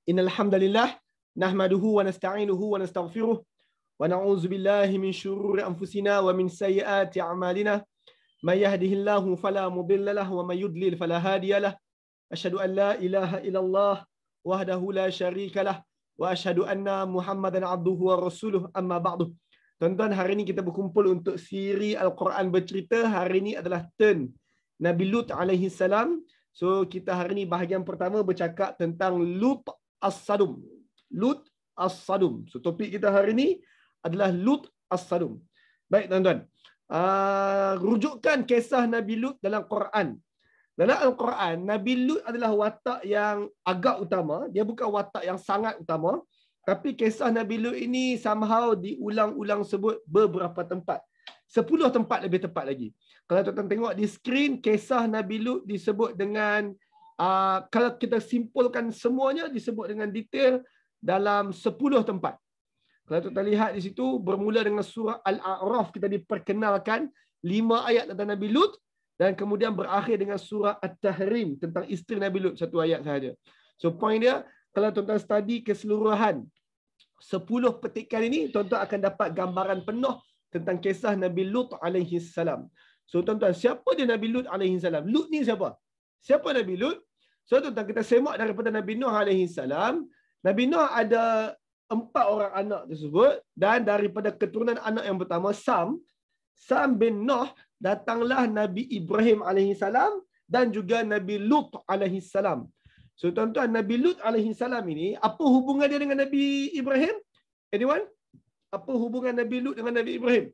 Innal hamdalillah nahmaduhu wa nasta'inuhu wa nastaghfiruh wa na'udzu billahi min shururi anfusina wa min sayyiati a'malina. May yahdihillahu fala mudilla lahu wa may yudlil fala hadiya lahu. Asyhadu an la ilaha illallah wahdahu la syarika lah wa asyhadu anna Muhammadan abduhu wa rasuluh, amma ba'du. Tuan-tuan, hari ini kita berkumpul untuk siri Al-Quran bercerita. Hari ini adalah turn Nabi Lut alaihi salam. So kita hari ini bahagian pertama bercakap tentang Lut as-Sadum. Lut as-Sadum. So topik kita hari ini adalah Lut as-Sadum. Baik tuan-tuan. Rujukan kisah Nabi Lut dalam Quran. Dalam Al-Quran, Nabi Lut adalah watak yang agak utama. Dia bukan watak yang sangat utama. Tapi kisah Nabi Lut ini somehow diulang-ulang sebut beberapa tempat. 10 tempat lebih tepat lagi. Kalau tuan-tuan tengok di skrin, kisah Nabi Lut disebut dengan, kalau kita simpulkan semuanya, disebut dengan detail dalam 10 tempat. Kalau tuan-tuan lihat di situ, bermula dengan surah Al-A'raf, kita diperkenalkan 5 ayat tentang Nabi Lut. Dan kemudian berakhir dengan surah At-Tahrim tentang isteri Nabi Lut, 1 ayat sahaja. So point dia, kalau tuan-tuan study keseluruhan 10 petikan ini, tuan-tuan akan dapat gambaran penuh tentang kisah Nabi Lut alaihi salam. So tuan-tuan, siapa dia Nabi Lut alaihi salam? Lut ni siapa? Siapa Nabi Lut? So tuan-tuan, kita semak daripada Nabi Nuh alaihi salam. Nabi Nuh ada 4 orang anak tersebut, dan daripada keturunan anak yang pertama, Sam bin Nuh, datanglah Nabi Ibrahim alaihi salam dan juga Nabi Lut alaihi salam. So tuan-tuan, Nabi Lut alaihi salam ini, apa hubungan dia dengan Nabi Ibrahim? Anyone? Apa hubungan Nabi Lut dengan Nabi Ibrahim?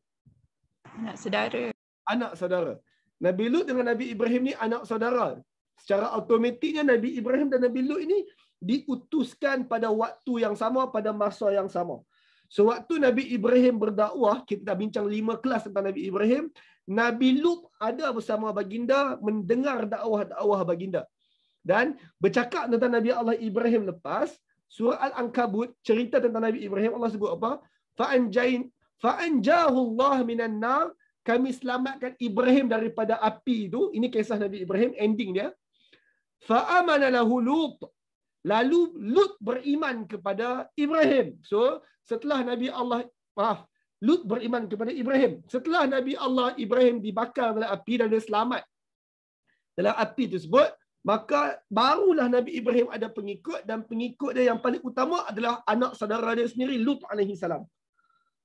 Anak saudara. Anak saudara. Nabi Lut dengan Nabi Ibrahim ni anak saudara. Secara automatiknya Nabi Ibrahim dan Nabi Lut ini diutuskan pada waktu yang sama, pada masa yang sama. So waktu Nabi Ibrahim berdakwah, kita dah bincang 5 kelas tentang Nabi Ibrahim. Nabi Lut ada bersama baginda, mendengar dakwah-dakwah baginda. Dan bercakap tentang Nabi Allah Ibrahim lepas, surah Al-Ankabut cerita tentang Nabi Ibrahim, Allah sebut apa? Fa'anjahu Allah minan nar, kami selamatkan Ibrahim daripada api itu. Ini kisah Nabi Ibrahim, ending dia. Fa'amana lahu Lut, lalu Lut beriman kepada Ibrahim. So setelah Lut beriman kepada Ibrahim. Setelah Nabi Allah Ibrahim dibakar dalam api dan dia selamat dalam api tersebut, maka barulah Nabi Ibrahim ada pengikut, dan pengikut dia yang paling utama adalah anak saudara dia sendiri, Lut alaihi salam.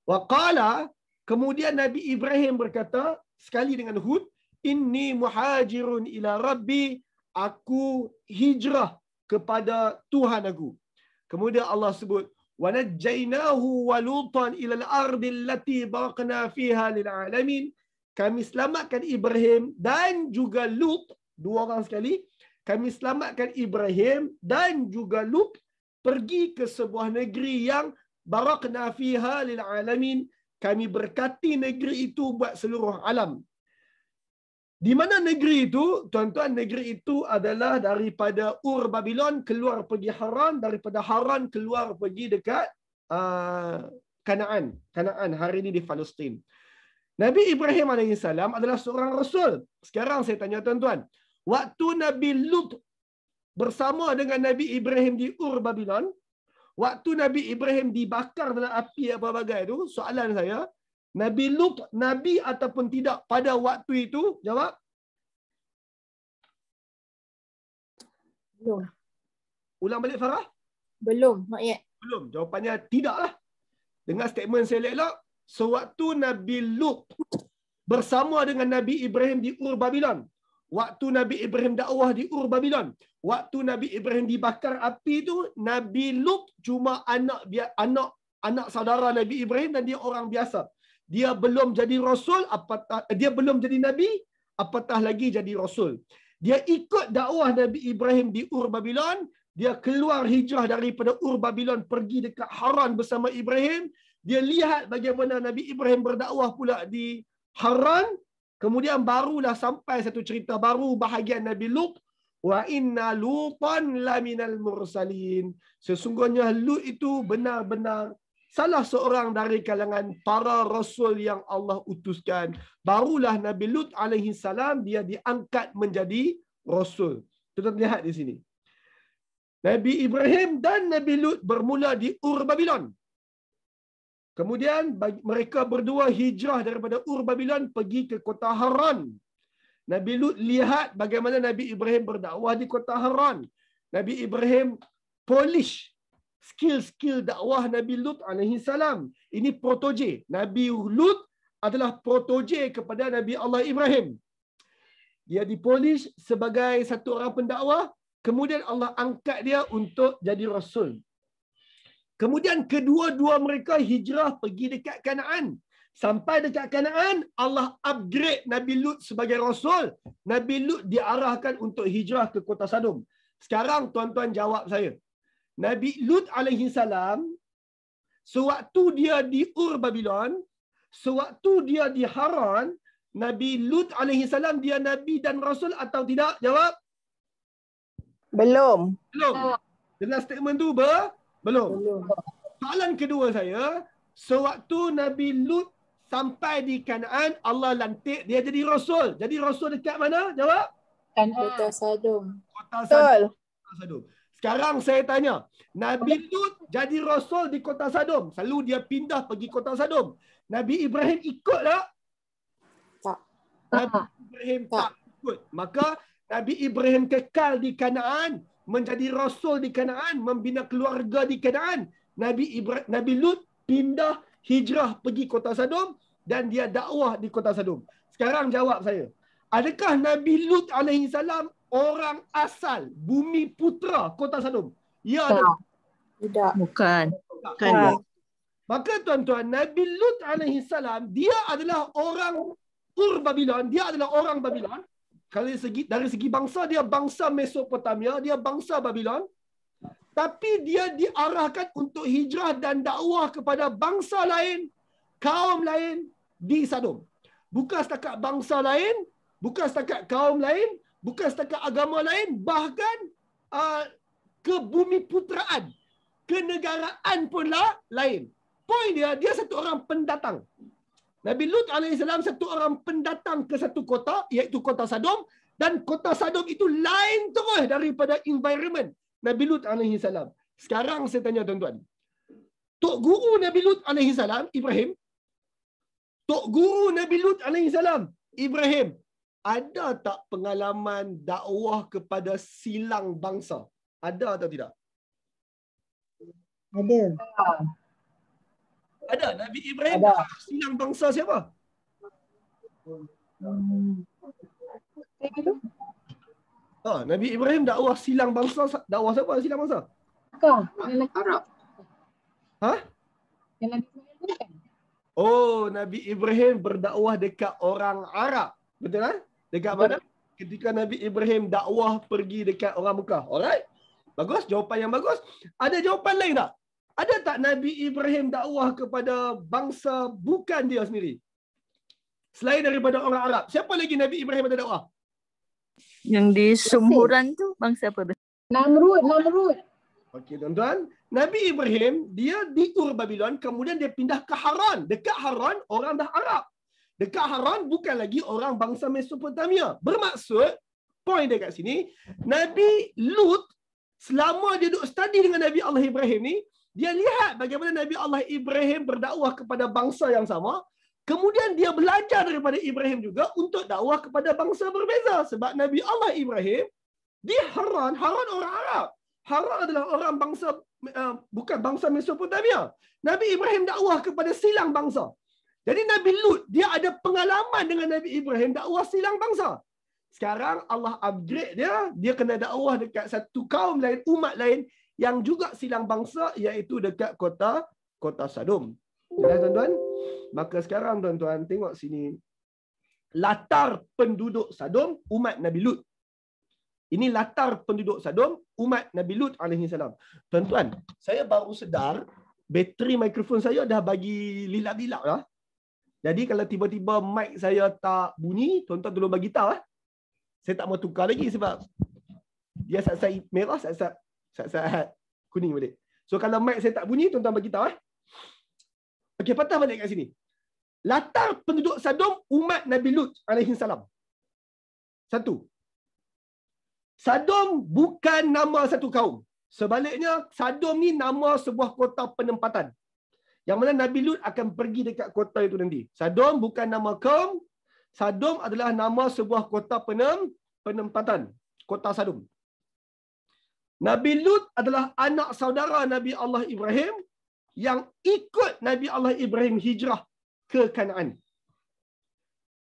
Wa qala, kemudian Nabi Ibrahim berkata sekali dengan Hud, inni muhajirun ila rabbi, aku hijrah kepada Tuhan aku. Kemudian Allah sebut, wa najjaynahu wa lutan ila al-ardi allati barakna fiha lil alamin, kami selamatkan Ibrahim dan juga Lut, 2 orang sekali. Kami selamatkan Ibrahim dan juga Lut pergi ke sebuah negeri yang barakna fiha lil alamin, kami berkati negeri itu buat seluruh alam. Di mana negeri itu? Tuan-tuan, negeri itu adalah daripada Ur Babylon keluar pergi Haran, daripada Haran keluar pergi dekat Kanaan. Kanaan hari ini di Palestin. Nabi Ibrahim AS adalah seorang rasul. Sekarang saya tanya tuan-tuan, waktu Nabi Lut bersama dengan Nabi Ibrahim di Ur Babylon, waktu Nabi Ibrahim dibakar dalam api apa bagai itu, soalan saya, Nabi Lut Nabi ataupun tidak pada waktu itu? Jawab. Belum. Ulang balik Farah. Belum, not yet. Belum. Jawapannya tidaklah. Dengar statement saya elok. Sewaktu Nabi Lut bersama dengan Nabi Ibrahim di Ur Babylon, waktu Nabi Ibrahim dakwah di Ur Babylon, waktu Nabi Ibrahim dibakar api itu, Nabi Lut cuma anak saudara Nabi Ibrahim dan dia orang biasa. Dia belum jadi rasul, dia belum jadi nabi, apatah lagi jadi rasul. Dia ikut dakwah Nabi Ibrahim di Ur Babylon, dia keluar hijrah daripada Ur Babylon pergi dekat Haran bersama Ibrahim. Dia lihat bagaimana Nabi Ibrahim berdakwah pula di Haran. Kemudian barulah sampai satu cerita baru bahagian Nabi Lut. Wa inna Lutan laminal mursalin. Sesungguhnya Lut itu benar-benar salah seorang dari kalangan para rasul yang Allah utuskan. Barulah Nabi Lut alaihi salam dia diangkat menjadi rasul. Kita lihat di sini. Nabi Ibrahim dan Nabi Lut bermula di Ur Babylon. Kemudian mereka berdua hijrah daripada Ur Babylon pergi ke kota Haran. Nabi Lut lihat bagaimana Nabi Ibrahim berdakwah di kota Haran. Nabi Ibrahim polish skill-skill dakwah Nabi Lut alaihi salam. Ini protoje. Nabi Lut adalah protoje kepada Nabi Allah Ibrahim. Dia dipolish sebagai satu orang pendakwah, kemudian Allah angkat dia untuk jadi rasul. Kemudian kedua-dua mereka hijrah pergi dekat Kanaan. Sampai dekat Kanaan, Allah upgrade Nabi Lut sebagai rasul. Nabi Lut diarahkan untuk hijrah ke kota Sodom. Sekarang tuan-tuan jawab saya. Nabi Lut alaihi salam, sewaktu dia di Ur Babylon, sewaktu dia di Haran, Nabi Lut alaihi salam dia nabi dan rasul atau tidak? Jawab. Belum. Belum. Dengan statement tu belum. Soalan kedua saya, sewaktu Nabi Lut sampai di Kanaan, Allah lantik dia jadi rasul. Jadi rasul dekat mana? Jawab. Kota Sodom. Kota Betul. Sodom. Sekarang saya tanya, Nabi Lut jadi rasul di kota Sodom. Selalu dia pindah pergi kota Sodom. Nabi Ibrahim ikut tak? Tak. Nabi Ibrahim tak ikut. Maka Nabi Ibrahim kekal di Kanaan, menjadi rasul di Kanaan, membina keluarga di Kanaan. Nabi Lut pindah hijrah pergi kota Sodom dan dia dakwah di kota Sodom. Sekarang jawab saya. Adakah Nabi Lut alaihi salam orang asal bumi putra kota Sodom? Ya atau Tidak. Bukan. Tak. Maka tuan-tuan, Nabi Lut alaihi salam dia adalah orang Ur Babylon, dia adalah orang Babylon. Kalau dari segi bangsa, dia bangsa Mesopotamia, dia bangsa Babylon. Tapi dia diarahkan untuk hijrah dan dakwah kepada bangsa lain, kaum lain di Sodom. Bukan setakat bangsa lain, bukan setakat kaum lain, bukan setakat agama lain, bahkan ke bumi putraan, kenegaraan pun lain. Poin dia satu orang pendatang. Nabi Lut alaihissalam satu orang pendatang ke satu kota, iaitu kota Sodom, dan kota Sodom itu lain terus daripada environment Nabi Lut alaihissalam. Sekarang saya tanya tuan-tuan, Tok Guru Nabi Lut alaihissalam, Ibrahim, Tok Guru Nabi Lut alaihissalam, Ibrahim, ada tak pengalaman dakwah kepada silang bangsa? Ada atau tidak? Ada. Ada. Nabi Ibrahim Ada. silang bangsa siapa? Nabi Ibrahim dakwah silang bangsa. Dakwah siapa silang bangsa? Arab. Ha? Oh, Nabi Ibrahim berdakwah dekat orang Arab. Betul kan? Dekat mana? Ketika Nabi Ibrahim dakwah pergi dekat orang Mekah. Alright? Bagus, jawapan yang bagus. Ada jawapan lain tak? Ada tak Nabi Ibrahim dakwah kepada bangsa bukan dia sendiri? Selain daripada orang Arab. Siapa lagi Nabi Ibrahim ada dakwah? Yang di Sumburan tu bangsa apa tu? Namrud. Okey tuan-tuan. Nabi Ibrahim, dia di Ur Babylon, kemudian dia pindah ke Haran. Dekat Haran, orang dah Arab. Dekat Haran, bukan lagi orang bangsa Mesopotamia. Bermaksud, poin dia kat sini, Nabi Lut, selama dia duduk study dengan Nabi Allah Ibrahim ni, dia lihat bagaimana Nabi Allah Ibrahim berdakwah kepada bangsa yang sama. Kemudian dia belajar daripada Ibrahim juga untuk dakwah kepada bangsa berbeza. Sebab Nabi Allah Ibrahim di Haran, Haran orang Arab. Haran adalah orang bangsa, bukan bangsa Mesopotamia. Nabi Ibrahim dakwah kepada silang bangsa. Jadi Nabi Lut, dia ada pengalaman dengan Nabi Ibrahim dakwah silang bangsa. Sekarang Allah upgrade dia kena dakwah dekat satu kaum lain, umat lain yang juga silang bangsa, iaitu dekat kota Sodom. Jelas tuan-tuan? Maka sekarang tuan-tuan tengok sini. Latar penduduk Sodom, umat Nabi Lut. Ini latar penduduk Sodom, umat Nabi Lut alaihi salam. Tuan-tuan, saya baru sedar bateri mikrofon saya dah bagi lilap-lilap dah. Jadi kalau tiba-tiba mic saya tak bunyi, tuan-tuan tolong bagi tahu . Saya tak mau tukar lagi sebab dia sat-sat merah, sat-sat kuning balik. So kalau mic saya tak bunyi, tuan-tuan bagi tahu . Okey, patah balik kat sini. Latar penduduk Sodom, umat Nabi Lut alaihi salam. Satu. Sodom bukan nama satu kaum. Sebaliknya, Sodom ni nama sebuah kota penempatan. Yang mana Nabi Lut akan pergi dekat kota itu nanti. Sodom bukan nama kaum. Sodom adalah nama sebuah kota penempatan. Kota Sodom. Nabi Lut adalah anak saudara Nabi Allah Ibrahim yang ikut Nabi Allah Ibrahim hijrah ke Kanaan.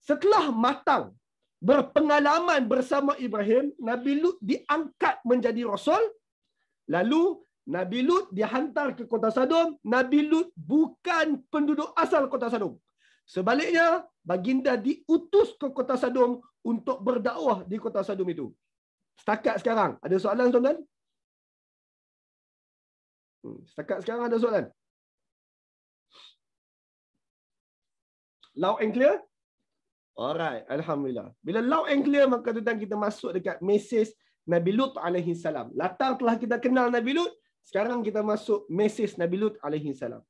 Setelah matang berpengalaman bersama Ibrahim, Nabi Lut diangkat menjadi rasul. Lalu Nabi Lut dihantar ke kota Sodom. Nabi Lut bukan penduduk asal kota Sodom. Sebaliknya, baginda diutus ke kota Sodom untuk berdakwah di kota Sodom itu. Setakat sekarang, ada soalan tuan-tuan? Setakat sekarang ada soalan? Loud and clear? Alright, Alhamdulillah. Bila loud and clear, maka tuan-tuan kita masuk dekat mesej Nabi Lut alaihi salam. Latar telah kita kenal Nabi Lut, sekarang kita masuk mesej Nabi Lut alaihi salam.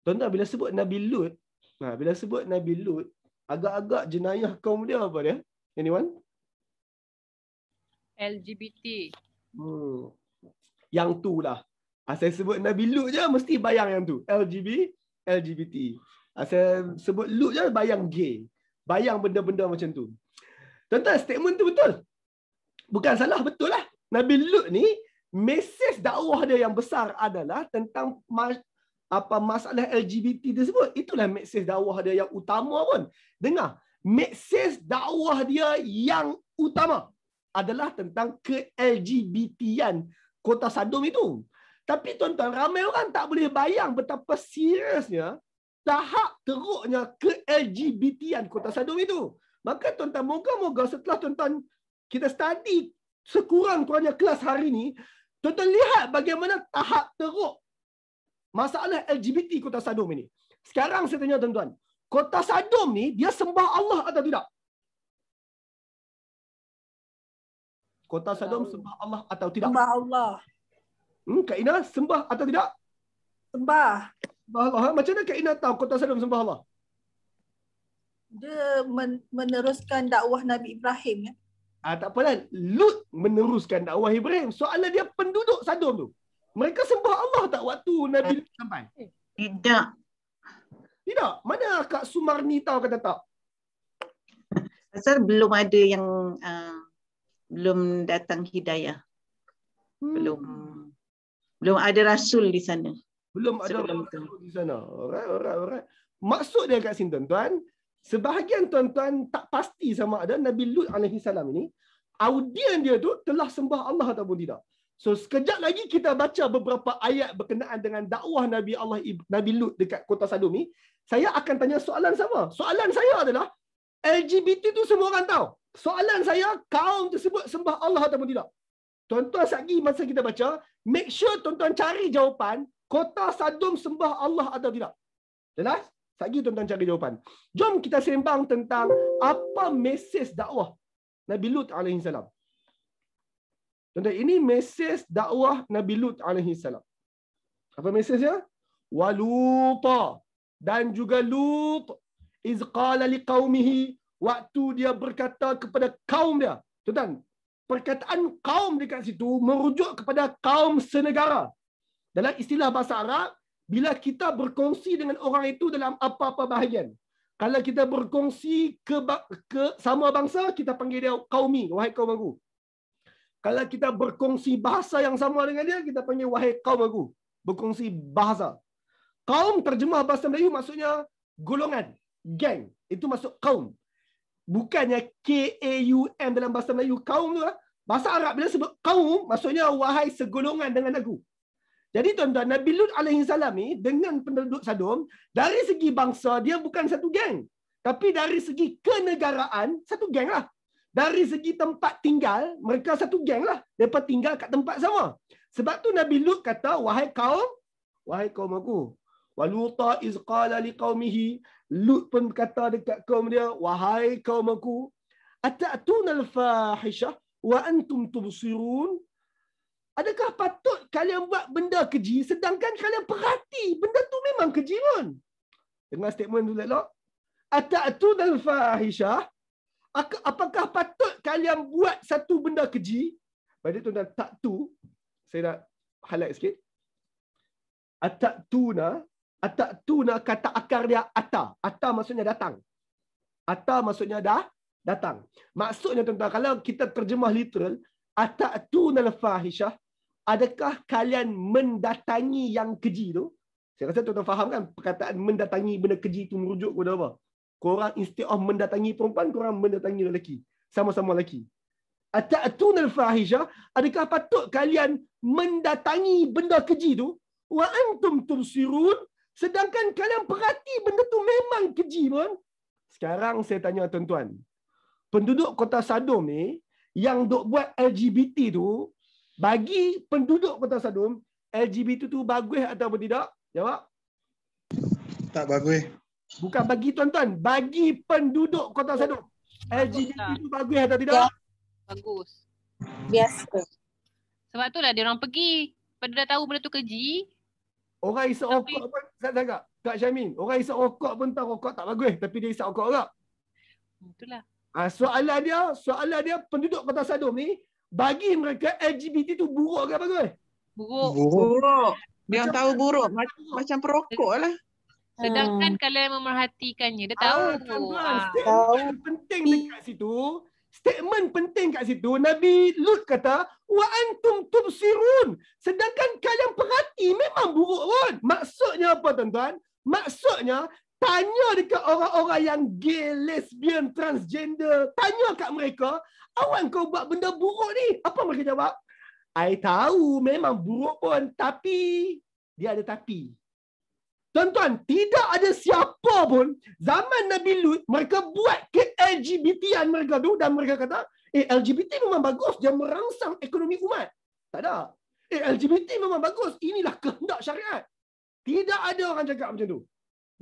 Tuan-tuan, bila sebut Nabi Lut, bila sebut Nabi Lut, agak-agak jenayah kaum dia apa dia? Anyone? LGBT. Yang tu lah. Saya sebut Nabi Lut je, mesti bayang yang tu. LGBT. Saya sebut Lut je, bayang gay. Bayang benda-benda macam tu. Tuan-tuan, statement tu betul. Bukan salah, betul lah. Nabi Lut ni, mesej dakwah dia yang besar adalah tentang masalah LGBT tersebut. Itulah mesej dakwah dia yang utama pun. Dengar, mesej dakwah dia yang utama adalah tentang ke-LGBT-an kota Sodom itu. Tapi tuan-tuan, ramai orang tak boleh bayang betapa seriusnya tahap teruknya ke-LGBT-an kota Sodom itu. Maka tuan-tuan, moga-moga setelah tuan-tuan kita study sekurang-kurangnya kelas hari ini, tuan-tuan lihat bagaimana tahap teruk masalah LGBT kota Sodom ini. Sekarang saya tanya tuan-tuan, kota Sodom ni dia sembah Allah atau tidak? Kota Sodom sembah Allah atau tidak? Sembah Allah. Kak Ina sembah atau tidak? Sembah. Sembah Allah. Macam mana Kak Ina tahu kota Sodom sembah Allah? Dia meneruskan dakwah Nabi Ibrahim ya. Tak apalah. Lut meneruskan dakwah Ibrahim. Soalan dia penduduk Sodom tu. Mereka sembah Allah tak waktu Nabi Lut sampai? Tidak. Tidak. Mana Kak Sumarni tahu kata tak? Pasal belum ada yang belum datang hidayah. Belum ada rasul di sana. Belum ada rasul di sana. Alright. Maksud dia kat sini tuan-tuan, sebahagian tuan-tuan tak pasti sama ada Nabi Lut alaihi salam ini audien dia tu telah sembah Allah ataupun tidak. So sekejap lagi kita baca beberapa ayat berkenaan dengan dakwah Nabi Lut dekat kota Sodom ni. Saya akan tanya soalan sama. Soalan saya adalah LGBT tu semua orang tahu. Soalan saya, kaum tersebut sembah Allah ataupun tidak? Tuan-tuan lagi masa kita baca, make sure tuan-tuan cari jawapan kota Sodom sembah Allah atau tidak. Jelas? Lagi tuan-tuan cari jawapan. Jom kita sembang tentang apa mesej dakwah Nabi Lut alaihi salam. Tuan-tuan, ini mesej dakwah Nabi Lut alaihi salam. Apa mesejnya? Waluta, dan juga Lut iz qala liqaumihi, waktu dia berkata kepada kaum dia. Tuan-tuan, perkataan kaum dekat situ merujuk kepada kaum senegara. Dalam istilah bahasa Arab, bila kita berkongsi dengan orang itu dalam apa-apa bahagian. Kalau kita berkongsi ke sama bangsa, kita panggil dia qaumi, wahai kaum aku. Kalau kita berkongsi bahasa yang sama dengan dia, kita panggil wahai kaum aku. Berkongsi bahasa. Kaum terjemah bahasa Melayu maksudnya golongan, geng. Itu masuk kaum. Bukannya K-A-U-M dalam bahasa Melayu. Kaum tu lah. Bahasa Arab bila sebut kaum, maksudnya wahai segolongan dengan aku. Jadi tuan-tuan, Nabi Lut alaihi salam ni dengan penduduk Sodom, dari segi bangsa dia bukan satu geng. Tapi dari segi kenegaraan, satu geng lah. Dari segi tempat tinggal, mereka satu geng lah. Mereka tinggal kat tempat sama. Sebab tu Nabi Lut kata, wahai kaum aku. Waluta iz qala liqaumihi, Lut pun kata dekat kaum dia, wahai kaum aku, ata'tunal fahishah wa antum tubsirun? Adakah patut kalian buat benda keji sedangkan kalian perhati benda tu memang keji pun? Dengar statement tu elok. Ata'tunal fahishah? Apakah patut kalian buat satu benda keji? Pada tuan-tuan, tak tu Saya nak highlight sikit. Atatuna kata akar dia ata. Ata maksudnya datang. Ata maksudnya datang. Maksudnya tuan-tuan, kalau kita terjemah literal, atatuna al-fahishah, adakah kalian mendatangi yang keji tu? Saya rasa tuan-tuan faham kan perkataan mendatangi benda keji tu merujuk kepada apa? Korang instead of mendatangi perempuan, korang mendatangi lelaki. Sama-sama lelaki. Atatuna al-fahishah, adakah patut kalian mendatangi benda keji tu? Wa antum tubsirun, sedangkan kalian perhati benda tu memang keji pun. Sekarang saya tanya tuan-tuan, penduduk kota Sadom ni yang duk buat LGBT tu, bagi penduduk kota Sadom, LGBT tu bagus atau tidak? Jawab. Tak bagus. Bukan bagi tuan-tuan, bagi penduduk kota Sadom, LGBT tu bagus atau tidak? Bagus. Biasa. Sebab tu lah dia orang pergi. Pada dah tahu benda tu keji. Orang isap rokok pun, Kak Syamin, orang isap rokok pun tahu rokok tak bagus, tapi dia isap rokok juga. Itulah. Soalan dia penduduk kota Sadom ni, bagi mereka LGBT tu buruk ke bagus? Buruk. Dia tahu buruk. Macam perokok lah. Sedangkan kalian memerhatikannya. Dia tahu. Tuan-tuan, statement penting dekat situ. Statement penting kat situ, Nabi Lut kata, wa antum tubsirun. Sedangkan kalian perhati memang buruk pun. Maksudnya apa tuan-tuan? Maksudnya, tanya dekat orang-orang yang gay, lesbian, transgender. Tanya kat mereka, awak kau buat benda buruk ni. Apa mereka jawab? I tahu memang buruk pun, tapi dia ada tapi. Tuan-tuan, tidak ada siapa pun zaman Nabi Lut mereka buat ke LGBT-an mereka tu dan mereka kata, LGBT memang bagus, dia merangsang ekonomi umat. Tak ada. LGBT memang bagus, inilah kehendak syariat. Tidak ada orang cakap macam tu.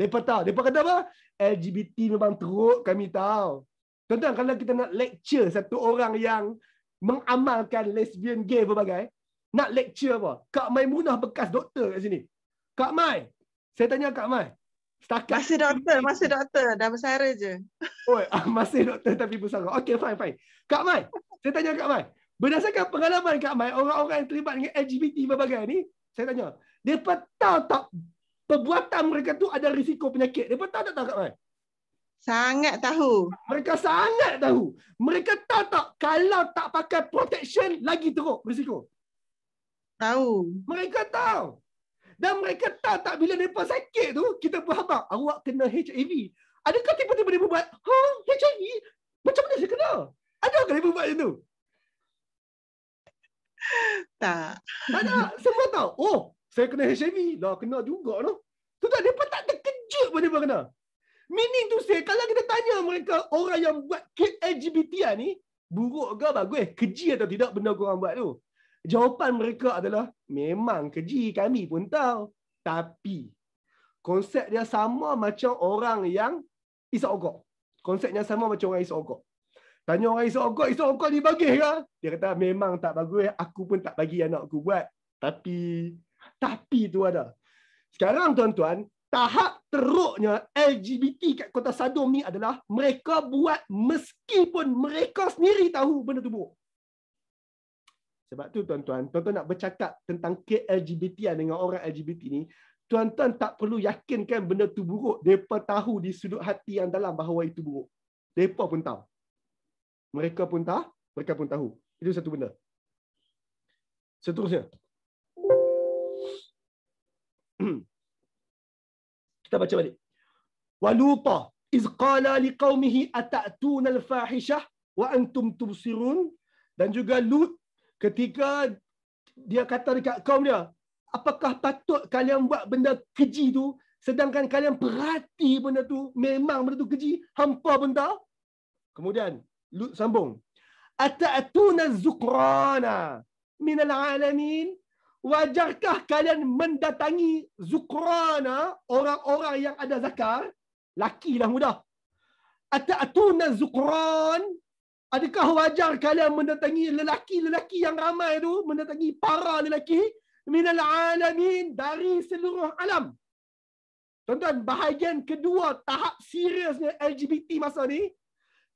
Mereka tahu. Mereka kata apa? LGBT memang teruk, kami tahu. Tuan-tuan, kalau kita nak lecture satu orang yang mengamalkan lesbian, gay, berbagai, nak lecture apa? Kak Maimunah bekas doktor kat sini. Kak Mai, saya tanya Kak Mai. Setakat Masih doktor. Dah bersara je. Oh, masih doktor tapi bersara. Okey, fine. Kak Mai, saya tanya Kak Mai. Berdasarkan pengalaman Kak Mai, orang-orang yang terlibat dengan LGBT berbagai ni, saya tanya, mereka tahu tak perbuatan mereka tu ada risiko penyakit? Mereka tahu tak Kak Mai? Sangat tahu. Mereka sangat tahu. Mereka tahu tak kalau tak pakai protection lagi teruk risiko? Tahu. Mereka tahu. Dan mereka tahu tak bila mereka sakit tu, kita berhabak, awak kena HIV. Adakah tiba-tiba dia buat, HIV? Macam mana saya kena? Adakah dia buat macam tu? Tak. Tak ada. Semua tahu. Oh, saya kena HIV. Dah kena juga tu. Tu tak, mereka tak terkejut pun mereka kena. Meaning tu say, kalau kita tanya mereka, orang yang buat LGBT ni, buruk ke bagus? Keji atau tidak benda korang buat tu? Jawapan mereka adalah, memang keji, kami pun tahu. Tapi, konsep dia sama macam orang yang isap rokok. Konsepnya sama macam orang isap rokok. Tanya orang isap rokok ni bagus ke? Dia kata, memang tak bagus, aku pun tak bagi anak aku buat. Tapi tu ada. Sekarang tuan-tuan, tahap teruknya LGBT kat kota Sadom ni adalah, mereka buat meskipun mereka sendiri tahu benda tu buruk. Sebab tu tuan-tuan nak bercakap tentang ke-LGBT dengan orang LGBT ni, tuan-tuan tak perlu yakinkan benda tu buruk. Mereka tahu di sudut hati yang dalam bahawa itu buruk. Mereka pun tahu. Mereka pun tahu. Itu satu benda. Seterusnya. Kita baca balik. Waluta iz qala liqaumihi atatuna al-fahishah wa antum tubsirun. Dan juga Lut ketika dia kata dekat kaum dia, apakah patut kalian buat benda keji tu sedangkan kalian perhati benda tu memang benda tu keji, hampa pun tahu. Kemudian Lut sambung, atatuna zukrana minal alamin, wajarkah kalian mendatangi zukrana, orang-orang yang ada zakar, laki lah mudah. Atatuna zukran, adakah wajar kalian mendatangi lelaki-lelaki yang ramai tu, mendatangi para lelaki minal alamin, dari seluruh alam. Tuan-tuan, bahagian kedua tahap seriusnya LGBT masa ni,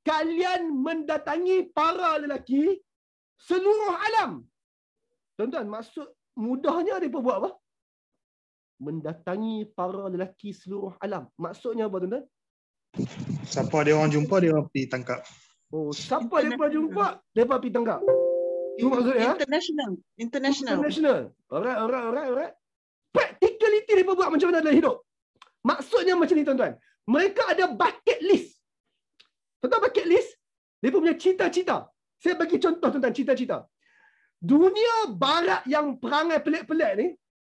kalian mendatangi para lelaki seluruh alam. Tuan-tuan, maksud mudahnya mereka buat apa? Mendatangi para lelaki seluruh alam. Maksudnya apa, tuan-tuan? Siapa dia orang jumpa, dia orang pergi tangkap. Oh, siapa mereka jumpa, mereka pergi tangkap. Itu maksudnya. International. Alright. Practicality mereka buat macam mana dalam hidup? Maksudnya macam ni, tuan-tuan. Mereka ada bucket list. Tuan-tuan, bucket list, mereka punya cita-cita. Saya bagi contoh, tuan-tuan, cita-cita. Dunia barat yang perangai pelik-pelik ni,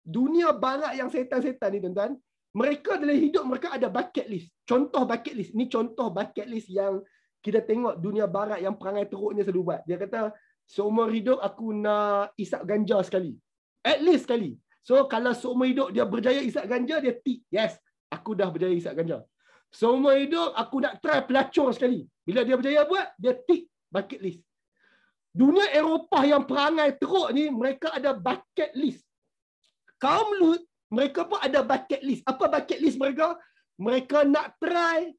dunia barat yang setan-setan ni, tuan-tuan, mereka dalam hidup mereka ada bucket list. Contoh bucket list. Ni contoh bucket list yang kita tengok dunia barat yang perangai teruknya selalu buat. Dia kata, seumur hidup aku nak isap ganja sekali. At least sekali. So, kalau seumur hidup dia berjaya isap ganja, dia tick. Yes, aku dah berjaya isap ganja. Seumur hidup aku nak try pelacur sekali. Bila dia berjaya buat, dia tick bucket list. Dunia Eropah yang perangai teruk ni, mereka ada bucket list. Kaum Lut, mereka pun ada bucket list. Apa bucket list mereka? Mereka nak try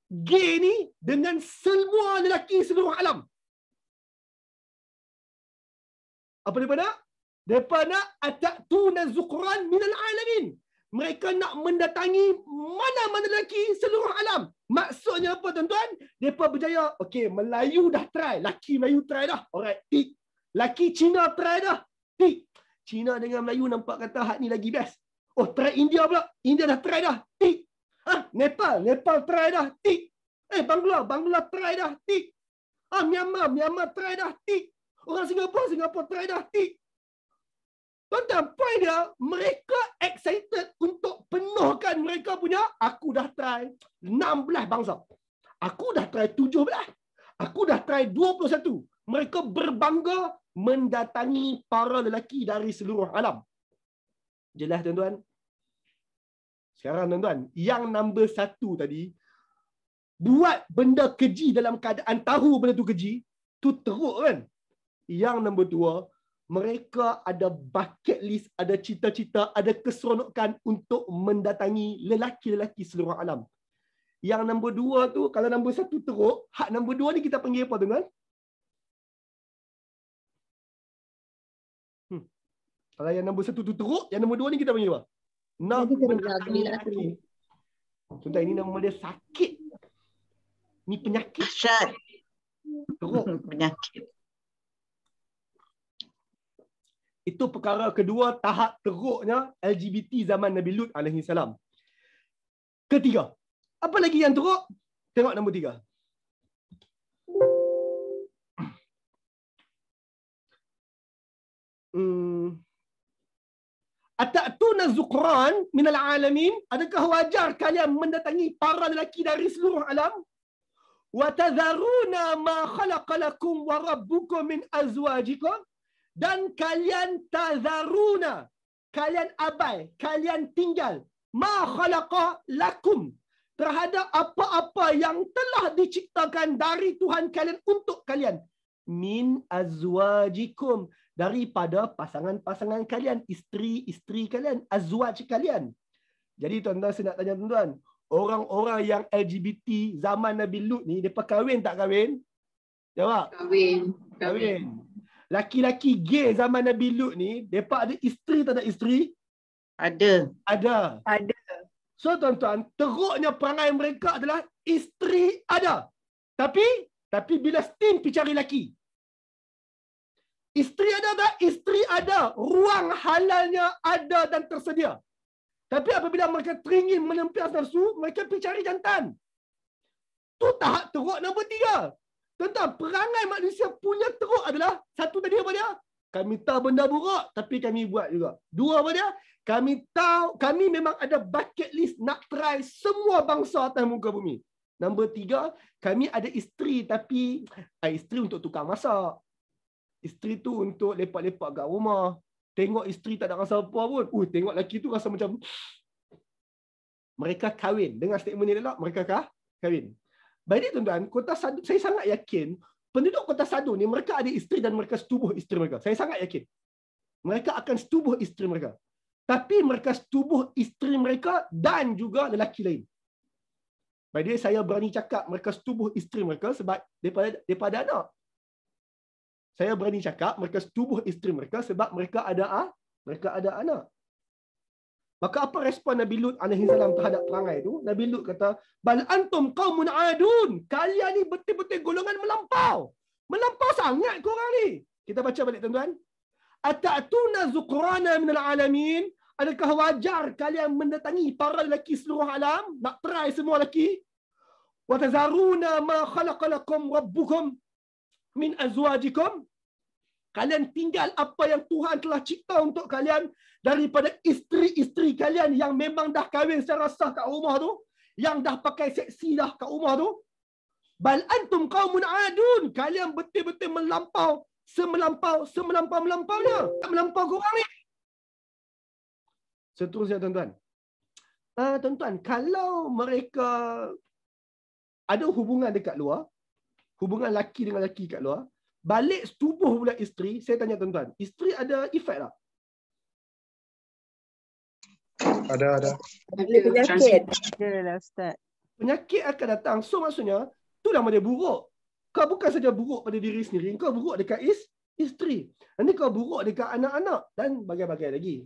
gay ni dengan semua lelaki seluruh alam. Apa mereka nak? Mereka nak atatuna zuqran minal alamin. Mereka nak mendatangi mana-mana lelaki seluruh alam. Maksudnya apa, tuan-tuan? Mereka berjaya. Okey, Melayu dah try. Laki Melayu try dah. Alright, tick. Laki Cina try dah. Tick. Cina dengan Melayu nampak kata hak ni lagi best. Oh, try India pula. India dah try dah. Tick. Nepal try dah. Tick. Bangla try dah. Tick. Myanmar try dah. Tick. Orang Singapura try dah. Tick. Tuan-tuan, point dia, mereka excited untuk penuhkan mereka punya, aku dah try 16 bangsa. Aku dah try 17. Aku dah try 21. Mereka berbangga mendatangi para lelaki dari seluruh alam. Jelas, tuan-tuan? Sekarang, tuan-tuan, yang nombor 1 tadi, buat benda keji dalam keadaan tahu benda tu keji, tu teruk kan? Yang nombor 2, mereka ada bucket list, ada cita-cita, ada keseronokan untuk mendatangi lelaki-lelaki seluruh alam. Yang nombor 2 tu, kalau nombor 1 teruk, hak nombor 2 ni kita panggil apa, tuan-tuan? Kalau yang nombor 1 tu teruk, yang nombor 2 ni kita panggil apa? Nak mendatangi lelaki. Tuan-tuan, ini nama dia sakit. Ni penyakit. Dahsyat. Teruk. Penyakit. Itu perkara kedua, tahap teruknya LGBT zaman Nabi Lut alaihi salam. Ketiga. Apa lagi yang teruk? Tengok nombor 3. Atatuna zuqran minal alamin. Adakah wajar kalian mendatangi para lelaki dari seluruh alam? Wa tadharuna ma khalaqa lakum wa rabbukum min azwajikum. Dan kalian tazaruna, kalian abai, kalian tinggal, ma khalaqa lakum, terhadap apa-apa yang telah diciptakan dari Tuhan kalian untuk kalian, min azwajikum, daripada pasangan-pasangan kalian, isteri-isteri kalian, azwaj kalian. Jadi tuan-tuan, saya nak tanya tuan-tuan, orang-orang yang LGBT zaman Nabi Lut ni, mereka kahwin tak kahwin? Jawab. Kahwin. Laki-laki gay zaman Nabi Lut ni, mereka ada isteri tak ada isteri? Ada. So tuan-tuan, teruknya perangai mereka adalah isteri ada. Tapi bila steam pergi cari laki. Isteri ada tak? Isteri ada. Ruang halalnya ada dan tersedia. Tapi apabila mereka teringin menempias nafsu, mereka pergi cari jantan. Tu tahap teruk nombor 3. Tuan-tuan, perangai manusia punya teruk adalah, satu tadi apa dia? Kami tahu benda buruk, tapi kami buat juga. 2 apa dia? Kami tahu, kami memang ada bucket list nak try semua bangsa atas muka bumi. Nombor 3, kami ada isteri, tapi isteri untuk tukang masak. Isteri tu untuk lepak-lepak kat rumah. Tengok isteri tak ada rasa apa pun. Tengok lelaki tu rasa macam, mereka kahwin. Dengan statement ni adalah, mereka kahwin. Baik, tuan-tuan, Kota Sadu, saya sangat yakin penduduk Kota Sadu ni mereka ada isteri dan mereka setubuh isteri mereka. Saya sangat yakin. Mereka akan setubuh isteri mereka. Tapi mereka setubuh isteri mereka dan juga lelaki lain. Baik, saya berani cakap mereka setubuh isteri mereka sebab daripada anak. Saya berani cakap mereka setubuh isteri mereka sebab mereka ada anak. Maka apa respon Nabi Lut alaihi salam terhadap perangai itu? Nabi Lut kata, "Bal antum qaumun adun." Kalian ni betul-betul golongan melampau. Melampau sangat korang ni. Kita baca balik tuan-tuan. Ata'tuna zukrana minal alamin. Adakah wajar kalian mendatangi para lelaki seluruh alam? Nak try semua lelaki? Wa tazaruna ma khalaqalakum rabbukum min azwajikum. Kalian tinggal apa yang Tuhan telah cipta untuk kalian daripada isteri-isteri kalian yang memang dah kahwin secara sah kat rumah tu, yang dah pakai seksi dah kat rumah tu. Bal antum qaumun adun. Kalian betul-betul melampau, semelampau-melampaunya. Tak melampau korang ni. Seterusnya tuan-tuan. Tuan-tuan, kalau mereka ada hubungan dekat luar, hubungan laki dengan laki kat luar, balik setubuh pula isteri, saya tanya tuan-tuan, isteri ada efek tak? Ada. Penyakit. Adalah Ustaz. Penyakit akan datang. So maksudnya, tu nama dia buruk. Kau bukan saja buruk pada diri sendiri, kau buruk dekat isteri. Nanti kau buruk dekat anak-anak dan bagai-bagai lagi.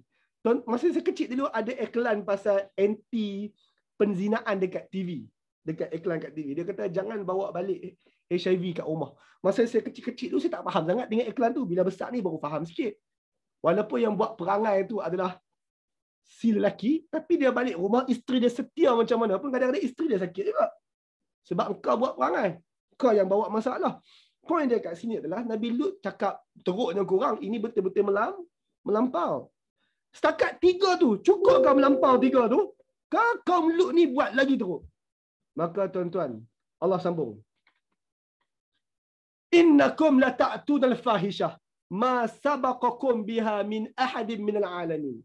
Masa saya kecil dulu ada iklan pasal anti penzinaan dekat TV. Dekat iklan kat TV. Dia kata jangan bawa balik HIV kat rumah. Masa saya kecil-kecil tu saya tak faham sangat dengan iklan tu. Bila besar ni baru faham sikit. Walaupun yang buat perangai tu adalah si lelaki, tapi dia balik rumah, isteri dia setia macam mana pun, kadang-kadang isteri dia sakit juga. Sebab engkau buat perangai. Kau yang bawa masalah. Poin dia kat sini adalah Nabi Lut cakap teruknya korang, ini betul-betul melampau. Setakat 3 tu, cukup kau melampau 3 tu, kaum Lut ni buat lagi teruk. Maka tuan-tuan, Allah sambung. Innakum la ta'tuna al-fahishah ma sabaqakum biha min ahadin minal alamin.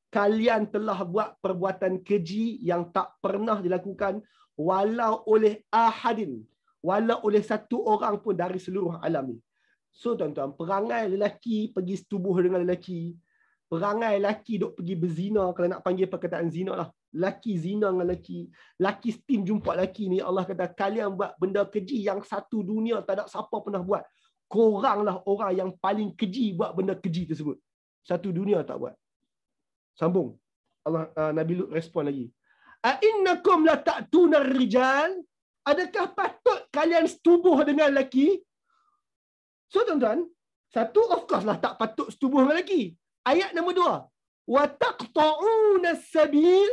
Kalian telah buat perbuatan keji yang tak pernah dilakukan walau oleh ahadin, walau oleh satu orang pun dari seluruh alam ni. So tuan-tuan, perangai lelaki pergi setubuh dengan lelaki, perangai lelaki duk pergi berzina, kalau nak panggil perkataan zina lah, lelaki zina dengan lelaki, lelaki steam jumpa lelaki ni, Allah kata kalian buat benda keji yang satu dunia tak ada siapa pernah buat. Koranglah orang yang paling keji buat benda keji tersebut. Satu dunia tak buat. Sambung. Allah Nabi Lut respon lagi. A innakum la ta'tuna rijal? Adakah patut kalian setubuh dengan lelaki? So tuan-tuan, satu of course lah tak patut setubuh dengan lelaki. Ayat nombor 2. Wa taqta'una sabil?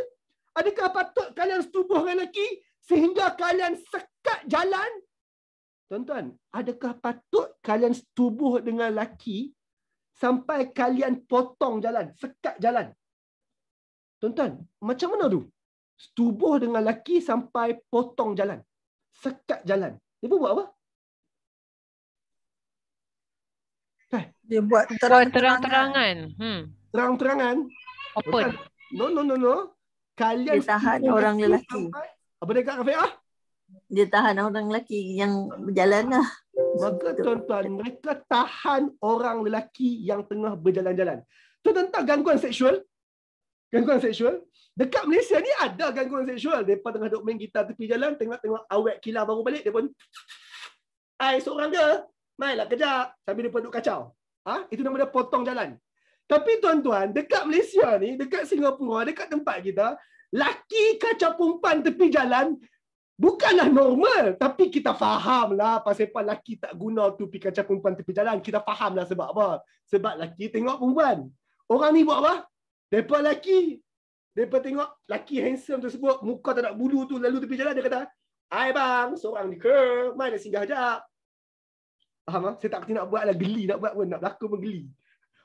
Adakah patut kalian setubuh dengan lelaki sehingga kalian sekat jalan? Tuan-tuan, adakah patut kalian setubuh dengan lelaki sampai kalian potong jalan, sekat jalan? Tuan-tuan, macam mana tu? Setubuh dengan lelaki sampai potong jalan, sekat jalan. Dia buat apa? Dia buat Terang-terangan. Terang-terangan. Open. No. Kalian Dia tahan setubuh orang lelaki. sampai, apa dia kata Rafiqah? Dia tahan orang lelaki yang berjalan lah. Maka tuan-tuan, mereka tahan orang lelaki yang tengah berjalan-jalan. Tuan-tuan tahu gangguan seksual? Gangguan seksual? Dekat Malaysia ni ada gangguan seksual. Mereka tengah duduk main gitar tepi jalan, tengok-tengok awet kilau baru balik, dia pun, "Ai, seorang ke? Mainlah kejap." Sambil dia pun duduk kacau. Itu nama dia potong jalan. Tapi tuan-tuan, dekat Malaysia ni, dekat Singapura, dekat tempat kita, laki kacau perempuan tepi jalan, bukanlah normal. Tapi kita faham lah pasal laki tak guna tu pergi kacau perempuan tepi jalan. Kita faham lah sebab apa. Sebab laki tengok perempuan. Orang ni buat apa? Mereka laki. Mereka tengok laki handsome tersebut, muka tak ada bulu tu, lalu tepi jalan, dia kata, "Hai bang, seorang ni ke? Mana singgah sekejap." Faham tak? Saya tak kerti nak buat lah, geli nak buat pun, nak berlakon pun geli.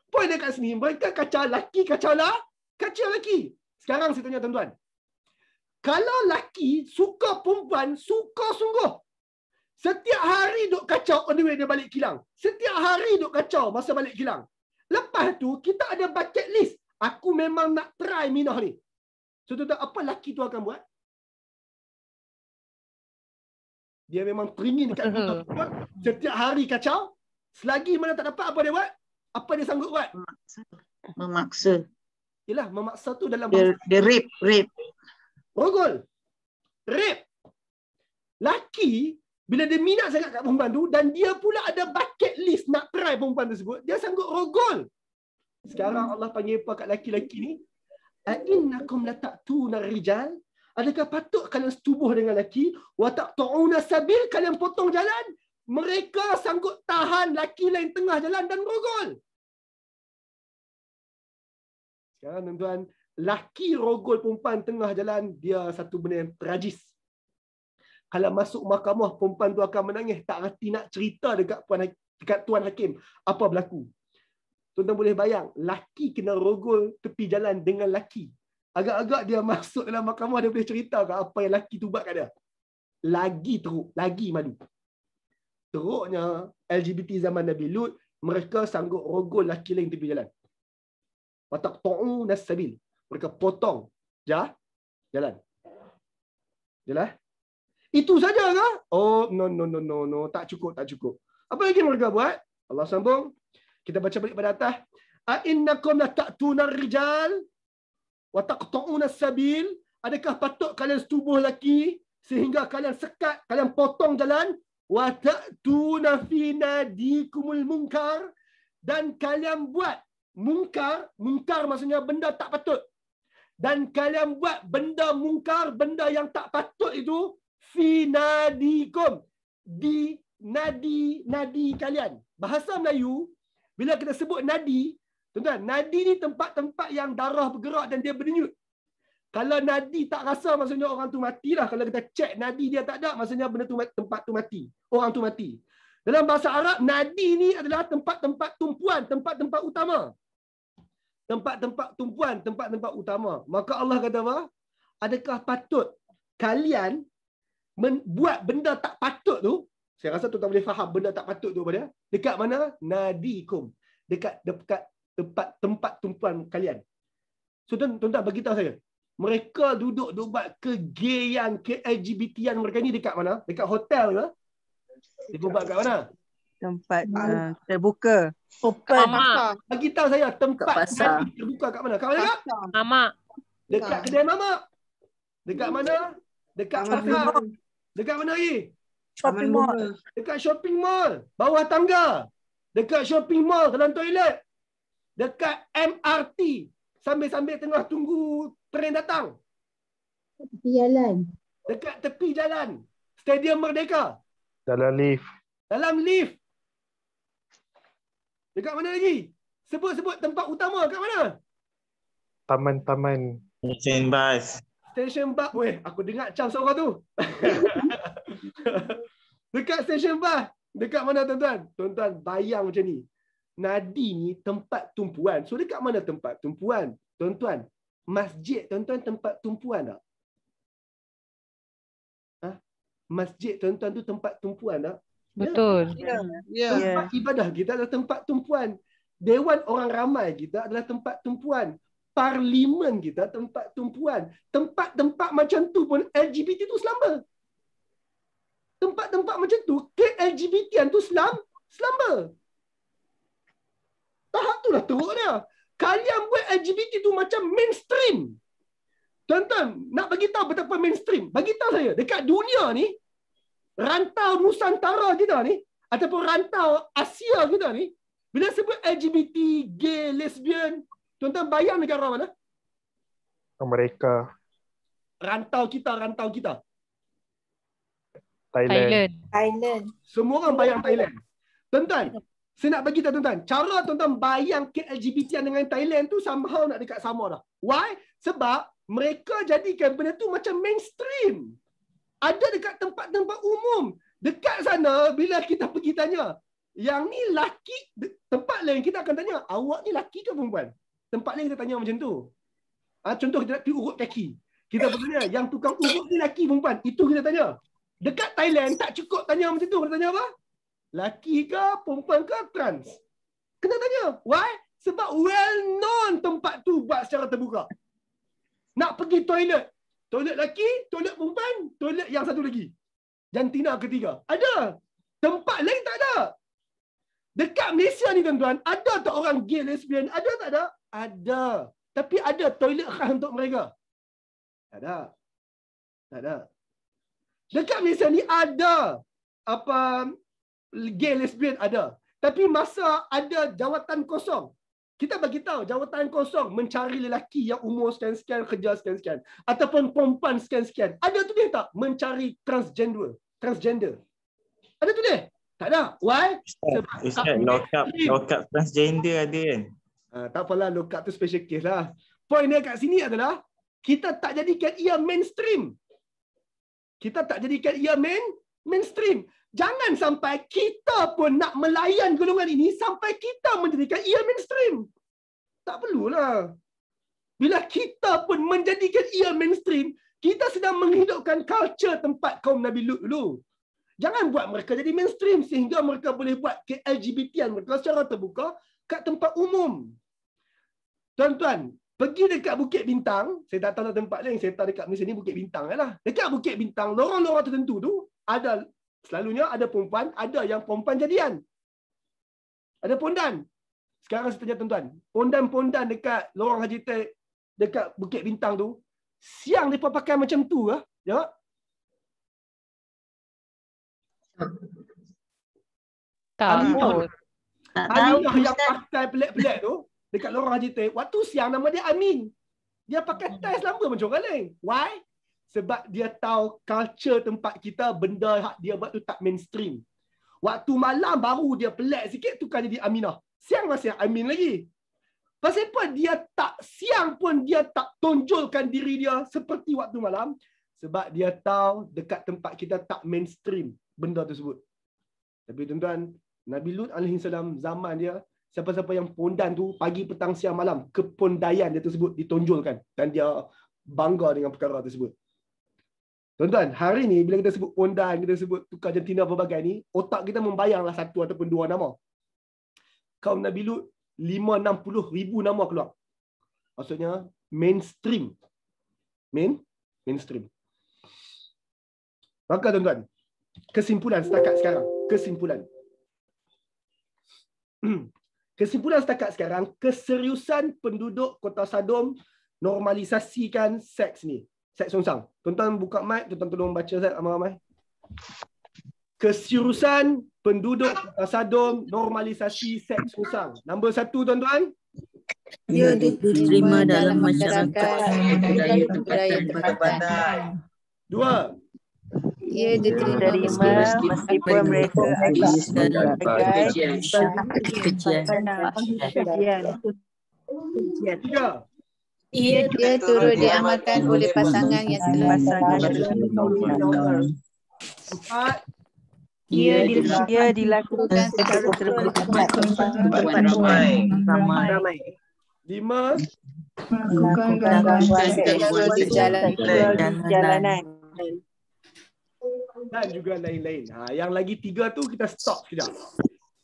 Poin dekat sini, mereka kacau laki, kacau laki. Sekarang saya tanya tuan-tuan. Kalau laki suka perempuan, suka sungguh. Setiap hari duk kacau on the way dia balik kilang. Setiap hari duk kacau masa balik kilang. Lepas tu, kita ada bucket list. Aku memang nak try Minah ni. So tuan-tuan, apa laki tu akan buat? Dia memang teringin dekat perempuan. Setiap hari kacau. Selagi mana tak dapat, apa dia buat? Apa dia sanggup buat? Memaksa. Yelah, memaksa tu dalam Dia rape. rogol. Rape. Laki, Bila dia minat sangat kat perempuan tu dan dia pula ada bucket list nak try perempuan tersebut, dia sanggup rogol. Sekarang Allah panggil apa kat laki-laki ni? A'innakum lata'tuna rijal? Adakah patut kalian setubuh dengan laki? Wa taqta'una sabil, kalian potong jalan? Mereka sanggup tahan laki lain tengah jalan dan rogol. Sekarang tuan-tuan, laki rogol perempuan tengah jalan, dia satu benda yang tragis. Kalau masuk mahkamah, perempuan tu akan menangis, tak reti nak cerita dekat Tuan Hakim apa berlaku. Tuan-tuan boleh bayang, laki kena rogol tepi jalan dengan laki. Agak-agak dia masuk dalam mahkamah, dia boleh cerita ke apa yang laki tu buat kat dia. Lagi teruk, lagi madu. Teruknya LGBT zaman Nabi Lut, mereka sanggup rogol laki lain tepi jalan. Wataqta'u nasabil. Mereka potong jalan. Jelas? Itu saja ke? Oh, no. Tak cukup. Apa lagi mereka buat? Allah sambung. Kita baca balik pada atas. A'innakum lata'tuna rijal wa taqta'una sabil? Adakah patut kalian setubuh laki sehingga kalian sekat, kalian potong jalan? Wa ta'tuna fi nadikumul munkar, dan kalian buat mungkar maksudnya benda tak patut. Dan kalian buat benda mungkar, benda yang tak patut itu fi nadikum, di nadi kalian. Bahasa Melayu, bila kita sebut nadi, tuan-tuan, nadi ni tempat-tempat yang darah bergerak dan dia berdenyut. Kalau nadi tak rasa, maksudnya orang tu matilah. Kalau kita cek nadi dia tak ada, maksudnya benda tu, tempat tu mati. Orang tu mati. Dalam bahasa Arab, nadi ni adalah tempat-tempat tumpuan, tempat-tempat utama. Tempat-tempat tumpuan, tempat-tempat utama. Maka Allah kata apa? Adakah patut kalian buat benda tak patut tu? Saya rasa tuan-tuan boleh faham benda tak patut tu pada dekat mana? Nadikum. Dekat tempat tumpuan kalian. So tuan-tuan bagi tahu saya. Mereka duduk buat kegeyan, ke-LGBT-an mereka ni dekat mana? Dekat hotel ke? Dia buat kat mana? Tempat terbuka. Open. Bagi tahu saya tempat pasar. terbuka kat mana? Kat mana kak? Mamak. Dekat kedai mamak. Dekat mana? Dekat pasar. Dekat mana lagi? Shopping mall. Dekat shopping mall. Bawah tangga. Dekat shopping mall dalam toilet. Dekat MRT. Sambil-sambil tengah tunggu tren datang. Tepi jalan. Dekat tepi jalan. Stadium Merdeka. Dalam lift. Dalam lift. Dekat mana lagi? Sebut-sebut tempat utama kat mana? Taman-taman. Mesin bas. Stesen bas. Weh, aku dengar macam seorang tu. Dekat stesen bas. Dekat mana tuan-tuan? Tuan-tuan bayang macam ni. Nadi ni tempat tumpuan. So dekat mana tempat tumpuan? Tuan-tuan, masjid tuan-tuan tempat tumpuan tak? Ha? Masjid tuan-tuan tu tempat tumpuan tak? Betul. Ya. Tempat ibadah kita adalah tempat tumpuan. Dewan orang ramai kita adalah tempat tumpuan. Parlimen kita tempat tumpuan. Tempat-tempat macam tu pun LGBT tu selamba. Tempat-tempat macam tu ke-LGBT-an tu selamba. Tahap tu lah teruk dia. Kalian buat LGBT tu macam mainstream. Tuan-tuan, nak bagi tahu betapa mainstream. Bagi tahu saya, dekat dunia ni, rantau Nusantara kita ni, ataupun rantau Asia kita ni, bila sebut LGBT, gay, lesbian, tuan-tuan bayang negara mana? Amerika. Rantau kita. Thailand. Thailand. Semua orang bayang Thailand. Tuan-tuan, saya nak bagi tahu tuan-tuan, cara tuan-tuan bayang LGBT dengan Thailand tu somehow nak dekat sama dah. Why? Sebab mereka jadikan benda tu macam mainstream. Ada dekat tempat-tempat umum. Dekat sana, bila kita pergi tanya, yang ni laki, tempat lain kita akan tanya, awak ni laki ke perempuan? Tempat lain kita tanya macam tu. Contoh kita nak pergi urut kaki. Kita bertanya, yang tukang urut ni laki perempuan? Itu kita tanya. Dekat Thailand, tak cukup tanya macam tu. Kita tanya apa? Laki ke, perempuan ke, trans? Kena tanya. Why? Sebab well known tempat tu buat secara terbuka. Nak pergi toilet. Toilet laki, toilet perempuan, toilet yang satu lagi. Jantina ketiga. Ada. Tempat lain tak ada. Dekat Malaysia ni tuan-tuan, ada tak orang gay, lesbian? Ada tak ada? Ada. Tapi ada toilet khas untuk mereka? Tak ada. Tak ada. Dekat Malaysia ni ada. gay lesbian ada. Tapi masa ada jawatan kosong, kita bagi tahu jawatan kosong mencari lelaki yang umur sekian-sekian, kerja sekian-sekian, ataupun perempuan sekian-sekian. Ada tu dia tak? Mencari transgender. Ada tu dia? Tak ada. Why? Ustaz, lock-up transgender ada kan? Tak apalah, lock-up tu special case lah. Point dia kat sini adalah kita tak jadikan ia mainstream. Kita tak jadikan ia mainstream. Jangan sampai kita pun nak melayan golongan ini sampai kita menjadikan ia mainstream. Tak perlulah. Bila kita pun menjadikan ia mainstream, kita sedang menghidupkan culture tempat kaum Nabi Lut dulu. Jangan buat mereka jadi mainstream sehingga mereka boleh buat ke-LGBT-an mereka secara terbuka kat tempat umum. Tuan-tuan, pergi dekat Bukit Bintang, saya tak tahu tempat lain, saya tahu dekat Malaysia ni Bukit Bintang lah. Dekat Bukit Bintang, lorong-lorong tertentu tu, selalunya ada perempuan, ada yang perempuan jadian. Ada pondan. Sekarang saya tanya tuan-tuan, pondan-pondan dekat lorong Haji Tek, dekat Bukit Bintang tu, siang mereka pakai macam tu ke? Ya? Takut. Aminah yang pakai pelik-pelik tu, dekat lorong Haji Tek, waktu siang nama dia Amin. Dia pakai tais lama macam orang lain. Why? Sebab dia tahu culture tempat kita, benda yang dia buat tu tak mainstream. Waktu malam baru dia pelik sikit, tukar jadi Aminah. Siang masih Amin lagi. Pasal apa dia tak, siang pun dia tak tonjolkan diri dia seperti waktu malam? Sebab dia tahu dekat tempat kita tak mainstream benda tersebut. Tapi tuan-tuan, Nabi Lut alaihissalam zaman dia, siapa-siapa yang pondan tu pagi, petang, siang, malam, kepondaian dia tersebut ditonjolkan dan dia bangga dengan perkara tersebut. Tuan-tuan, hari ni bila kita sebut pondan, kita sebut tukar jantina berbagai ni, otak kita membayanglah satu ataupun dua nama. Kaum Nabi Lut 5-60 ribu nama keluar. Maksudnya mainstream. Mainstream. Maka tuan-tuan, kesimpulan setakat sekarang, kesimpulan setakat sekarang, keseriusan penduduk Kota Sadom normalisasikan seks ni. Seks songsang. Tuan-tuan buka mic, tuan-tuan tolong baca Zat ramai-ramai. Keseriusan penduduk Kota Sadom normalisasi seks songsang. Nombor 1 tuan-tuan. Ia diterima dalam masyarakat budaya tempatan. 2. Ia diterima meskipun mereka agak Kejian. 3. Ia turut diamalkan oleh pasangan yang telah normal. 4. Ia dilakukan secara Ramai. 5. Bukan gangguan di jalanan. Dan juga lain-lain. Yang lagi 3 tu kita stop sekejap.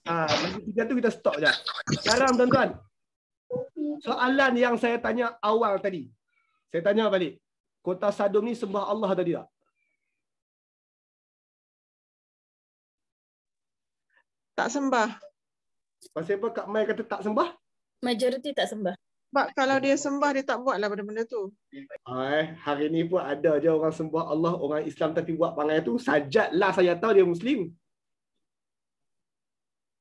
Lagi 3 tu kita stop sekejap. Sekarang tuan-tuan, soalan yang saya tanya awal tadi. Saya tanya balik. Kota Sadom ni sembah Allah tadi tak? Tak sembah. Pasal apa Kak Mai kata tak sembah? Majoriti tak sembah. Sebab kalau dia sembah, dia tak buatlah benda-benda tu. Hari ni pun ada je orang sembah Allah, orang Islam tapi buat perangai tu. Sajatlah saya tahu dia Muslim.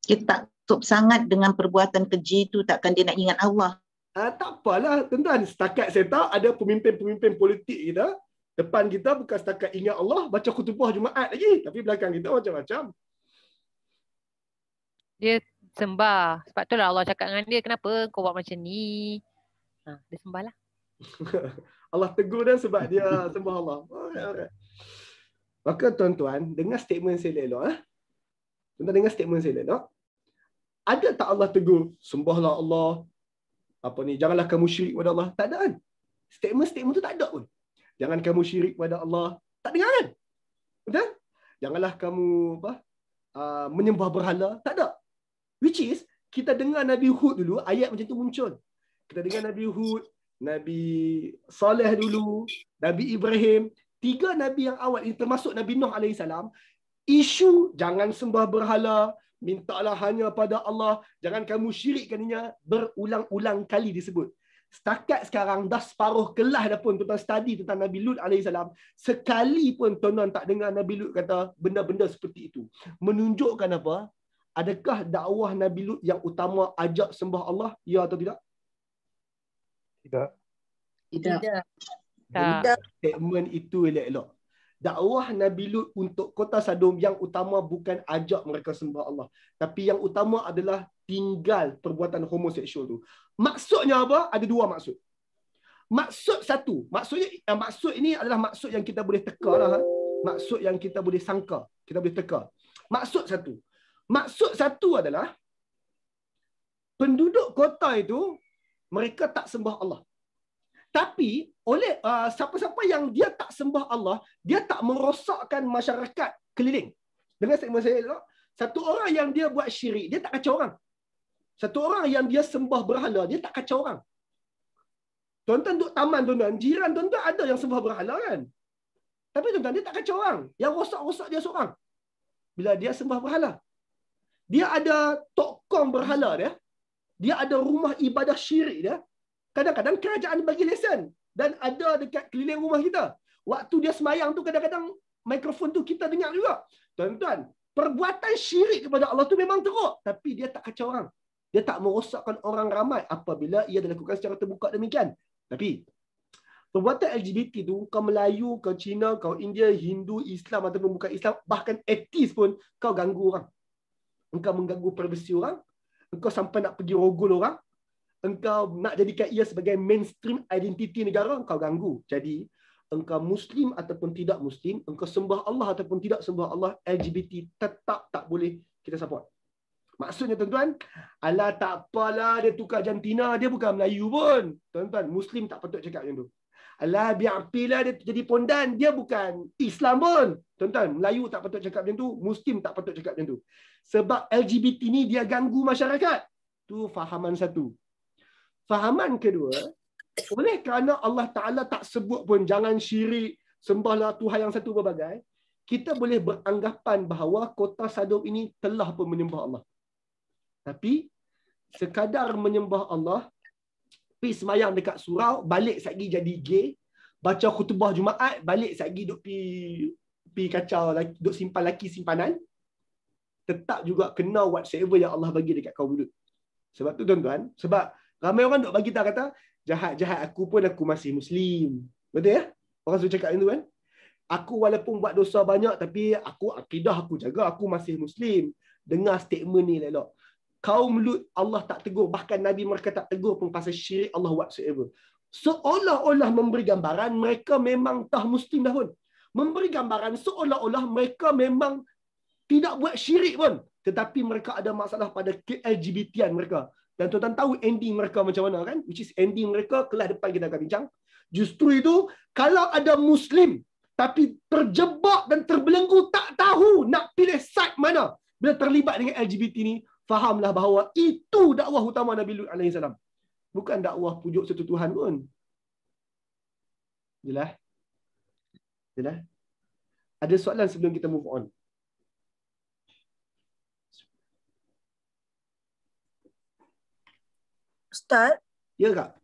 Dia tak tutup sangat dengan perbuatan keji tu, takkan dia nak ingat Allah. Tak apalah tuan-tuan. Setakat saya tahu ada pemimpin-pemimpin politik kita, depan kita bukan setakat ingat Allah, baca khutbah Jumaat lagi. Tapi belakang kita macam-macam. Dia sembah. Sebab tu lah Allah cakap dengan dia, kenapa kau buat macam ni? Dia sembah lah. Allah tegur dia sebab dia sembah Allah. Maka tuan-tuan, dengar statement saya elok. Tuan-tuan dengar statement saya elok. Ada tak Allah tegur, sembahlah Allah, janganlah kamu syirik pada Allah? Tak ada kan? Statement tu tak ada pun. Jangan kamu syirik pada Allah. Tak dengar kan? Betul? Janganlah kamu menyembah berhala. Tak ada. Which is, kita dengar Nabi Hud dulu, ayat macam tu muncul. Kita dengar Nabi Hud, Nabi Saleh dulu, Nabi Ibrahim. 3 Nabi yang awal, ini termasuk Nabi Nuh AS, isu jangan sembah berhala, mintalah hanya pada Allah, jangan kamu syirikkannya, berulang-ulang kali disebut. Setakat sekarang dah separuh kelas dah pun tuan study tentang Nabi Lut alaihissalam. Sekali pun tuan-tuan tak dengar Nabi Lut kata benda-benda seperti itu. Menunjukkan apa? Adakah dakwah Nabi Lut yang utama ajak sembah Allah? Ya atau tidak? Tidak. Tidak. Statement itu elok-elok. Dakwah Nabi Lut untuk kota Sodom yang utama bukan ajak mereka sembah Allah. Tapi yang utama adalah tinggal perbuatan homoseksual tu. Maksudnya apa? Ada dua maksud. Maksud satu. Maksud ini adalah maksud yang kita boleh teka lah. Maksud yang kita boleh sangka. Kita boleh teka. Maksud satu. Maksud satu adalah penduduk kota itu mereka tak sembah Allah. Tapi oleh siapa-siapa yang dia tak sembah Allah, dia tak merosakkan masyarakat keliling. Dengan statement saya, satu orang yang dia buat syirik, dia tak kacau orang. Satu orang yang dia sembah berhala, dia tak kacau orang. Tuan-tuan duduk taman, tuan-tuan, jiran tuan-tuan ada yang sembah berhala kan? Tapi tuan-tuan, dia tak kacau orang. Yang rosak-rosak dia seorang. Bila dia sembah berhala. Dia ada tokong berhala dia. Dia ada rumah ibadah syirik dia. Kadang-kadang kerajaan bagi lesen. Dan ada dekat keliling rumah kita. Waktu dia semayang tu kadang-kadang mikrofon tu kita dengar juga. Tuan-tuan, perbuatan syirik kepada Allah tu memang teruk. Tapi dia tak kacau orang. Dia tak merosakkan orang ramai apabila ia dilakukan secara terbuka demikian. Tapi, perbuatan LGBT tu, kau Melayu, kau Cina, kau India, Hindu, Islam ataupun bukan Islam, bahkan etis pun, kau ganggu orang. Engkau mengganggu privasi orang. Engkau sampai nak pergi rogol orang. Engkau nak jadikan ia sebagai mainstream identiti negara, engkau ganggu. Jadi, engkau Muslim ataupun tidak Muslim, engkau sembah Allah ataupun tidak sembah Allah, LGBT tetap tak boleh kita support. Maksudnya tuan-tuan, alah tak apalah dia tukar jantina, dia bukan Melayu pun. Tuan-tuan, Muslim tak patut cakap macam tu. Alah biar apilah dia jadi pondan, dia bukan Islam pun. Tuan-tuan, Melayu tak patut cakap macam tu, Muslim tak patut cakap macam tu. Sebab LGBT ni dia ganggu masyarakat. Tu fahaman satu. Fahaman kedua, oleh kerana Allah Ta'ala tak sebut pun jangan syirik, sembahlah Tuhan yang satu berbagai, kita boleh beranggapan bahawa kota Sodom ini telah pun menyembah Allah. Tapi, sekadar menyembah Allah, pergi semayang dekat surau, balik sekali jadi gay, baca khutbah Jumaat, balik sekali duk pergi kacau, duk simpan laki simpanan, tetap juga kena whatsoever yang Allah bagi dekat kaum Lut. Sebab tu tuan-tuan, sebab ramai orang duk bagi tahu kata, jahat-jahat aku pun aku masih Muslim. Betul ya? Orang suruh cakap itu kan? Aku walaupun buat dosa banyak, tapi aku akidah aku jaga, aku masih Muslim. Dengar statement ni elok. Kaum Lut Allah tak tegur, bahkan Nabi mereka tak tegur pun pasal syirik Allah whatsoever. Seolah-olah memberi gambaran mereka memang tak Muslim dah pun. Memberi gambaran seolah-olah mereka memang tidak buat syirik pun. Tetapi mereka ada masalah pada LGBT-an mereka. Dan tuan-tuan tahu ending mereka macam mana kan? Which is ending mereka, kelas depan kita akan bincang. Justru itu, kalau ada Muslim tapi terjebak dan terbelenggu tak tahu nak pilih side mana bila terlibat dengan LGBT ni, fahamlah bahawa itu dakwah utama Nabi Lut alaihissalam. Bukan dakwah pujuk satu Tuhan pun. Jelas? Jelas? Ada soalan sebelum kita move on? Ustaz? Ya Kak?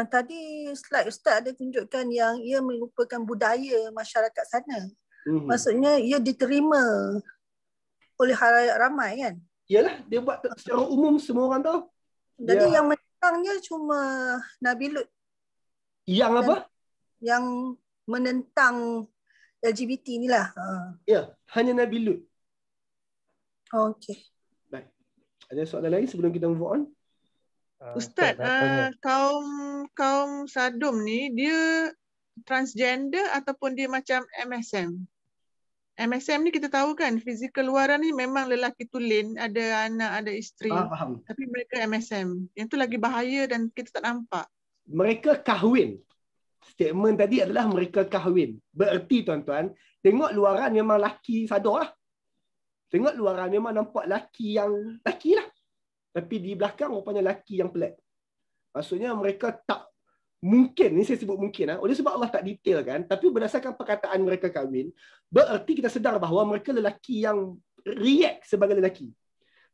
Tadi slide Ustaz ada tunjukkan yang ia merupakan budaya masyarakat sana. Maksudnya ia diterima oleh halayak ramai kan? Yalah, dia buat secara umum semua orang tahu. Jadi yang menentangnya cuma Nabi Lut. Yang apa? Yang menentang LGBT ni lah. Ya, hanya Nabi Lut. Okey. Baik. Ada soalan lain sebelum kita move on? Ustaz, kaum Sodom ni dia transgender ataupun dia macam MSM? MSM ni kita tahu kan, fizikal luaran ni memang lelaki tulen, ada anak, ada isteri. Faham. Tapi mereka MSM. Yang tu lagi bahaya dan kita tak nampak. Mereka kahwin. Statement tadi adalah mereka kahwin. Bererti tuan-tuan, tengok luaran memang laki sadar lah. Tengok luaran memang nampak laki yang laki lah. Tapi di belakang rupanya laki yang pelik. Maksudnya mereka tak mungkin, ni saya sebut mungkin oleh sebab Allah tak detail kan, tapi berdasarkan perkataan mereka kahwin, bererti kita sedar bahawa mereka lelaki yang react sebagai lelaki.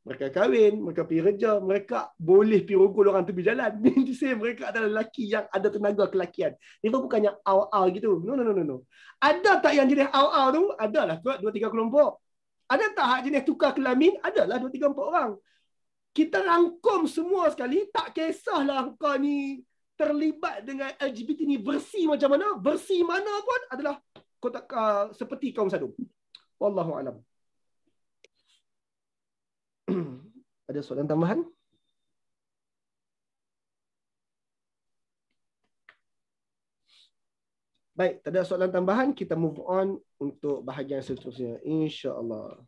Mereka kahwin, mereka pergi kerja, mereka boleh pergi rogol orang tepi jalan. Ini mereka adalah lelaki yang ada tenaga kelakian. Mereka bukannya aw-aw gitu. No. Ada tak yang jenis aw-aw tu? Adalah kot 2-3 kelompok. Ada tak jenis tukar kelamin? Adalah 2-3-4 orang. Kita rangkum semua sekali, tak kisahlah kau ni terlibat dengan LGBT ni versi macam mana, versi mana pun adalah kotak seperti kaum Sadum. Wallahu alam. Ada soalan tambahan? Baik, tak ada soalan tambahan, kita move on untuk bahagian seterusnya, insya-Allah.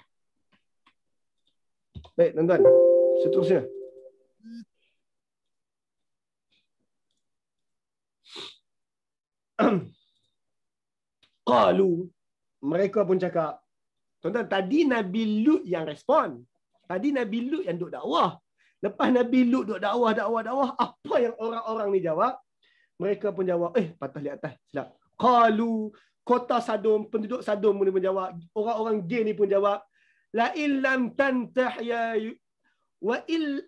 Baik, tuan-tuan. Seterusnya. Qalu, mereka pun cakap. Tuan-tuan, tadi Nabi Lut yang respon. Tadi Nabi Lut yang duk dakwah. Lepas Nabi Lut duk dakwah, apa yang orang-orang ni jawab? Mereka pun jawab, patah lihat atas, silap. Qalu, kota Sadum, penduduk Sadum pun menjawab. Orang-orang gay ni pun jawab, la illam tantahi ya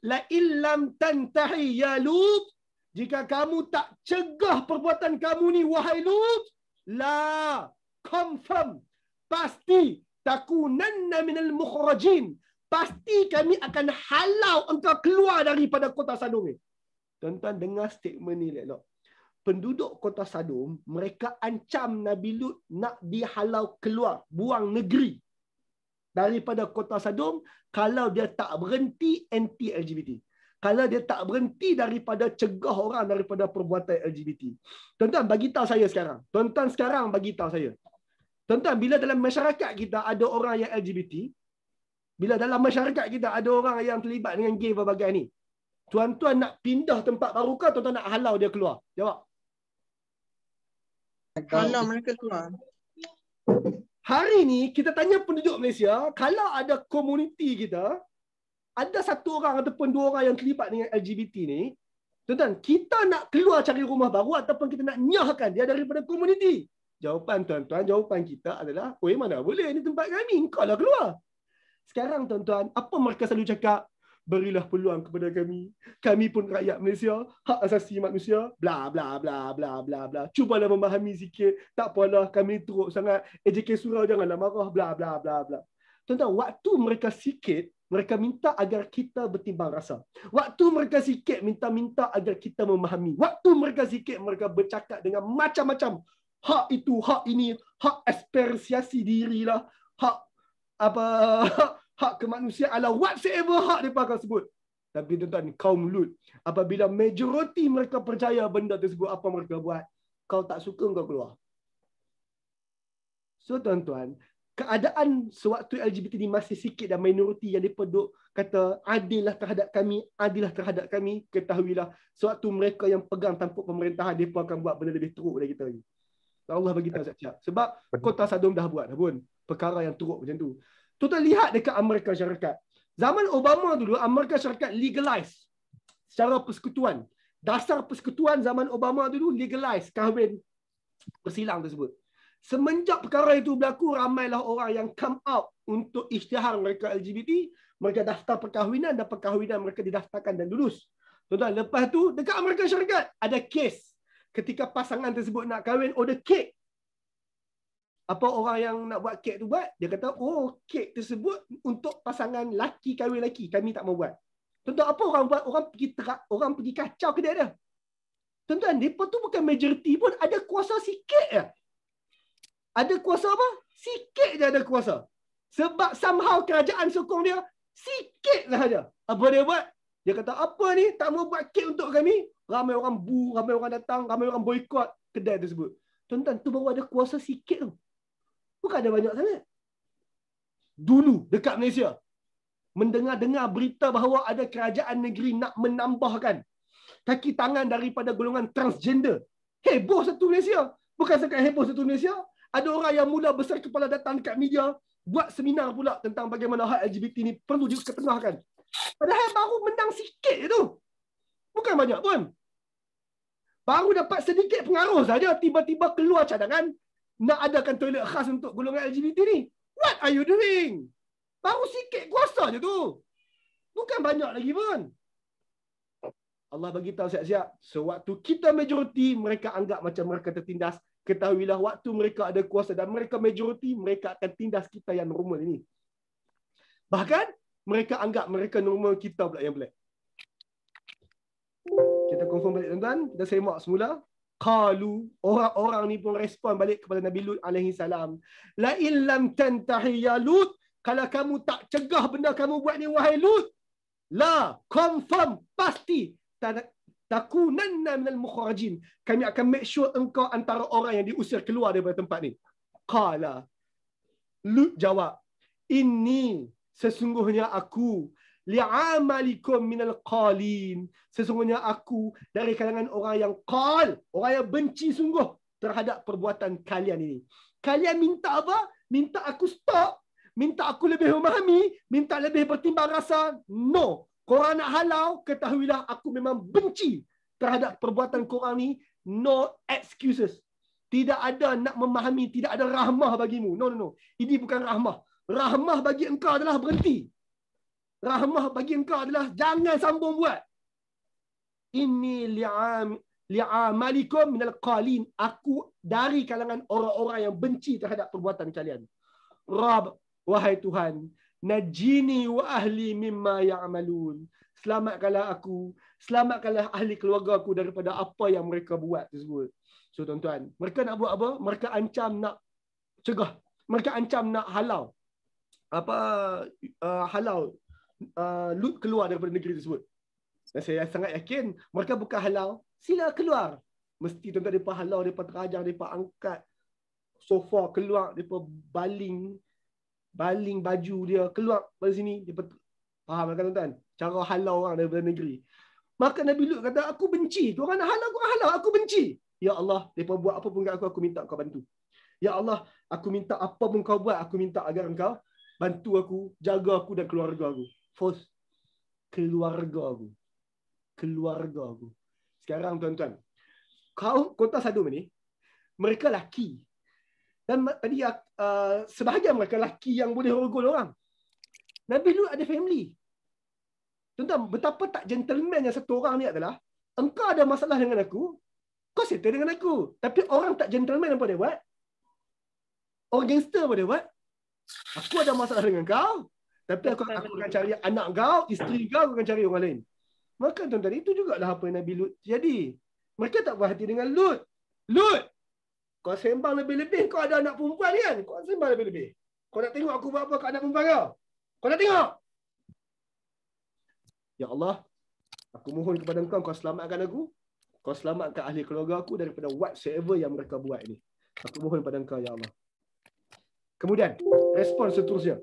la illam tantahi ya Lut, jika kamu tak cegah perbuatan kamu ni wahai Lut, la confirm pasti takunanna minal mukhrajin, pasti kami akan halau engkau keluar daripada kota Sadum ni. Tuan-tuan dengar statement ni elok. Penduduk kota Sadum, mereka ancam Nabi Lut nak dihalau keluar, buang negeri daripada kota Sadum kalau dia tak berhenti anti-LGBT. Kalau dia tak berhenti daripada cegah orang daripada perbuatan LGBT. Tuan-tuan, bagi tahu saya sekarang. Tuan-tuan sekarang bagi tahu saya. Tuan-tuan, bila dalam masyarakat kita ada orang yang LGBT, bila dalam masyarakat kita ada orang yang terlibat dengan gay berbagai ni, tuan-tuan nak pindah tempat baru ke tuan-tuan nak halau dia keluar? Jawab. Halau mereka keluar. Hari ni kita tanya penduduk Malaysia, kalau ada komuniti kita, ada satu orang ataupun 2 orang yang terlibat dengan LGBT ni, tuan-tuan, kita nak keluar cari rumah baru ataupun kita nak nyahkan dia daripada komuniti? Jawapan tuan-tuan, jawapan kita adalah, oi mana boleh, ni tempat kami, engkau lah keluar. Sekarang tuan-tuan, apa mereka selalu cakap? Berilah peluang kepada kami. Kami pun rakyat Malaysia, hak asasi manusia, bla bla bla bla bla bla. Cubalah memahami sikit. Tak apalah, kami teruk sangat. AJK Surau janganlah marah, bla bla bla bla. Tuan-tuan, waktu mereka sikit, mereka minta agar kita bertimbang rasa. Waktu mereka sikit, minta agar kita memahami. Waktu mereka sikit, mereka bercakap dengan macam-macam. Hak itu, hak ini, hak ekspresiasi diri lah, hak apa, hak kemanusiaan lah, whatsoever hak mereka akan sebut. Tapi tuan-tuan, kaum Lut, apabila majoriti mereka percaya benda tersebut, apa mereka buat? Kau tak suka, kau keluar. So tuan-tuan, keadaan sewaktu LGBT ni masih sikit dan minoriti yang mereka duk kata adillah terhadap kami, adillah terhadap kami, ketahuilah sewaktu mereka yang pegang tampuk pemerintahan, mereka akan buat benda lebih teruk dari kita lagi. Allah bagi tahu siap-siap. Sebab kota Sadum dah buat pun perkara yang teruk macam tu. Tuan-tuan lihat dekat Amerika Syarikat. Zaman Obama dulu, Amerika Syarikat legalize secara persekutuan. Dasar persekutuan zaman Obama dulu legalize kahwin bersilang tersebut. Semenjak perkara itu berlaku, ramailah orang yang come out untuk isytihar mereka LGBT, mereka daftar perkahwinan dan perkahwinan mereka didaftarkan dan lulus. Tuan-tuan, lepas tu dekat Amerika Syarikat ada kes ketika pasangan tersebut nak kahwin, order kek. Apa orang yang nak buat kek tu buat? Dia kata, oh, kek tersebut untuk pasangan laki kahwin laki, kami tak mau buat. Tuan-tuan, apa orang buat? Orang pergi kacau kedai dia. Tuan-tuan, mereka tu bukan majoriti pun, ada kuasa sikit je. Ada kuasa apa? Sikit je ada kuasa. Sebab somehow kerajaan sokong dia, sikit sahaja. Apa dia buat? Dia kata, apa ni? Tak mau buat kek untuk kami. Ramai orang ramai orang datang, ramai orang boikot kedai tersebut. Tuan-tuan, tu baru ada kuasa sikit tu. Bukan ada banyak sangat. Dulu, dekat Malaysia, mendengar-dengar berita bahawa ada kerajaan negeri nak menambahkan kaki tangan daripada golongan transgender. Heboh satu Malaysia. Bukan sekadar heboh satu Malaysia, ada orang yang mula besar kepala datang dekat media, buat seminar pula tentang bagaimana hak LGBT ni perlu diketengahkan. Padahal baru menang sikit je tu. Bukan banyak pun. Baru dapat sedikit pengaruh saja, tiba-tiba keluar cadangan nak adakan toilet khas untuk golongan LGBT ni. What are you doing? Baru sikit kuasa je tu. Bukan banyak lagi pun. Allah bagi tahu siap-siap. Sewaktu kita majoriti, mereka anggap macam mereka tertindas. Ketahuilah waktu mereka ada kuasa dan mereka majoriti, mereka akan tindas kita yang normal ini. Bahkan mereka anggap mereka normal, kita pula yang black. Kita confirm balik tuan-tuan. Kita semak semula. Qalu, orang-orang ni pun respon balik kepada Nabi Lut alaihi salam. La illam tantahi ya Lut, kalau kamu tak cegah benda kamu buat ni wahai Lut, la confirm pasti takunanna minal mukhrajin. Kami akan make sure engkau antara orang yang diusir keluar daripada tempat ni. Qala, Lut jawab, inni, sesungguhnya aku, li'amalikum minal qalin, sesungguhnya aku dari kalangan orang yang qal, orang yang benci sungguh terhadap perbuatan kalian ini. Kalian minta apa? Minta aku stop, minta aku lebih memahami, minta lebih bertimbang rasa. No. Korang nak halau, ketahuilah aku memang benci terhadap perbuatan korang ni. No excuses. Tidak ada nak memahami, tidak ada rahmah bagimu. No, no, no. Ini bukan rahmah. Rahmah bagi engkau adalah berhenti. Rahmah bagi engkau adalah jangan sambung buat. Inni li'amalikum minal qalin. Aku dari kalangan orang-orang yang benci terhadap perbuatan kalian. Rabb, wahai Tuhan, najini wa ahli mimma ya'malun. Selamatkanlah aku, selamatkanlah ahli keluarga aku daripada apa yang mereka buat tersebut. So tuan-tuan, mereka nak buat apa? Mereka ancam nak cegah. Mereka ancam nak halau. Halau Lut keluar daripada negeri tersebut. Dan saya sangat yakin mereka bukan halau, sila keluar. Mesti tuan-tuan mereka halau, mereka terajar, mereka angkat sofa keluar, mereka baling baju dia keluar dari sini. Dia faham kan tuan-tuan? Cara halau orang daripada negeri. Maka Nabi Lut kata, aku benci. Korang nak halau, aku benci. Ya Allah, mereka buat apa pun kat aku minta kau bantu. Ya Allah, aku minta apa pun kau buat, aku minta agar engkau bantu aku, jaga aku dan keluarga aku. First, keluarga aku. Keluarga aku. Sekarang tuan-tuan, kota Sadum ni, mereka laki. Dan tadi sebahagian mereka laki yang boleh rogol orang. Nabi Lut ada family. Tuan-tuan, betapa tak gentleman yang satu orang ni adalah, engkau ada masalah dengan aku, kau settle dengan aku. Tapi orang tak gentleman apa dia buat? Orang gangster apa dia buat? Aku ada masalah dengan kau, tapi aku akan cari anak kau, isteri kau, aku akan cari orang lain. Maka tuan-tuan, itu jugalah apa yang Nabi Lut jadi. Mereka tak berhati dengan Lut. Lut, kau sembang lebih-lebih, kau ada anak perempuan kan? Kau sembang lebih-lebih. Kau nak tengok aku buat apa kat anak perempuan kau? Kau nak tengok? Ya Allah, aku mohon kepada engkau, kau selamatkan aku. Kau selamatkan ahli keluarga aku daripada whatsoever yang mereka buat ini. Aku mohon pada engkau, ya Allah. Kemudian, respon seterusnya.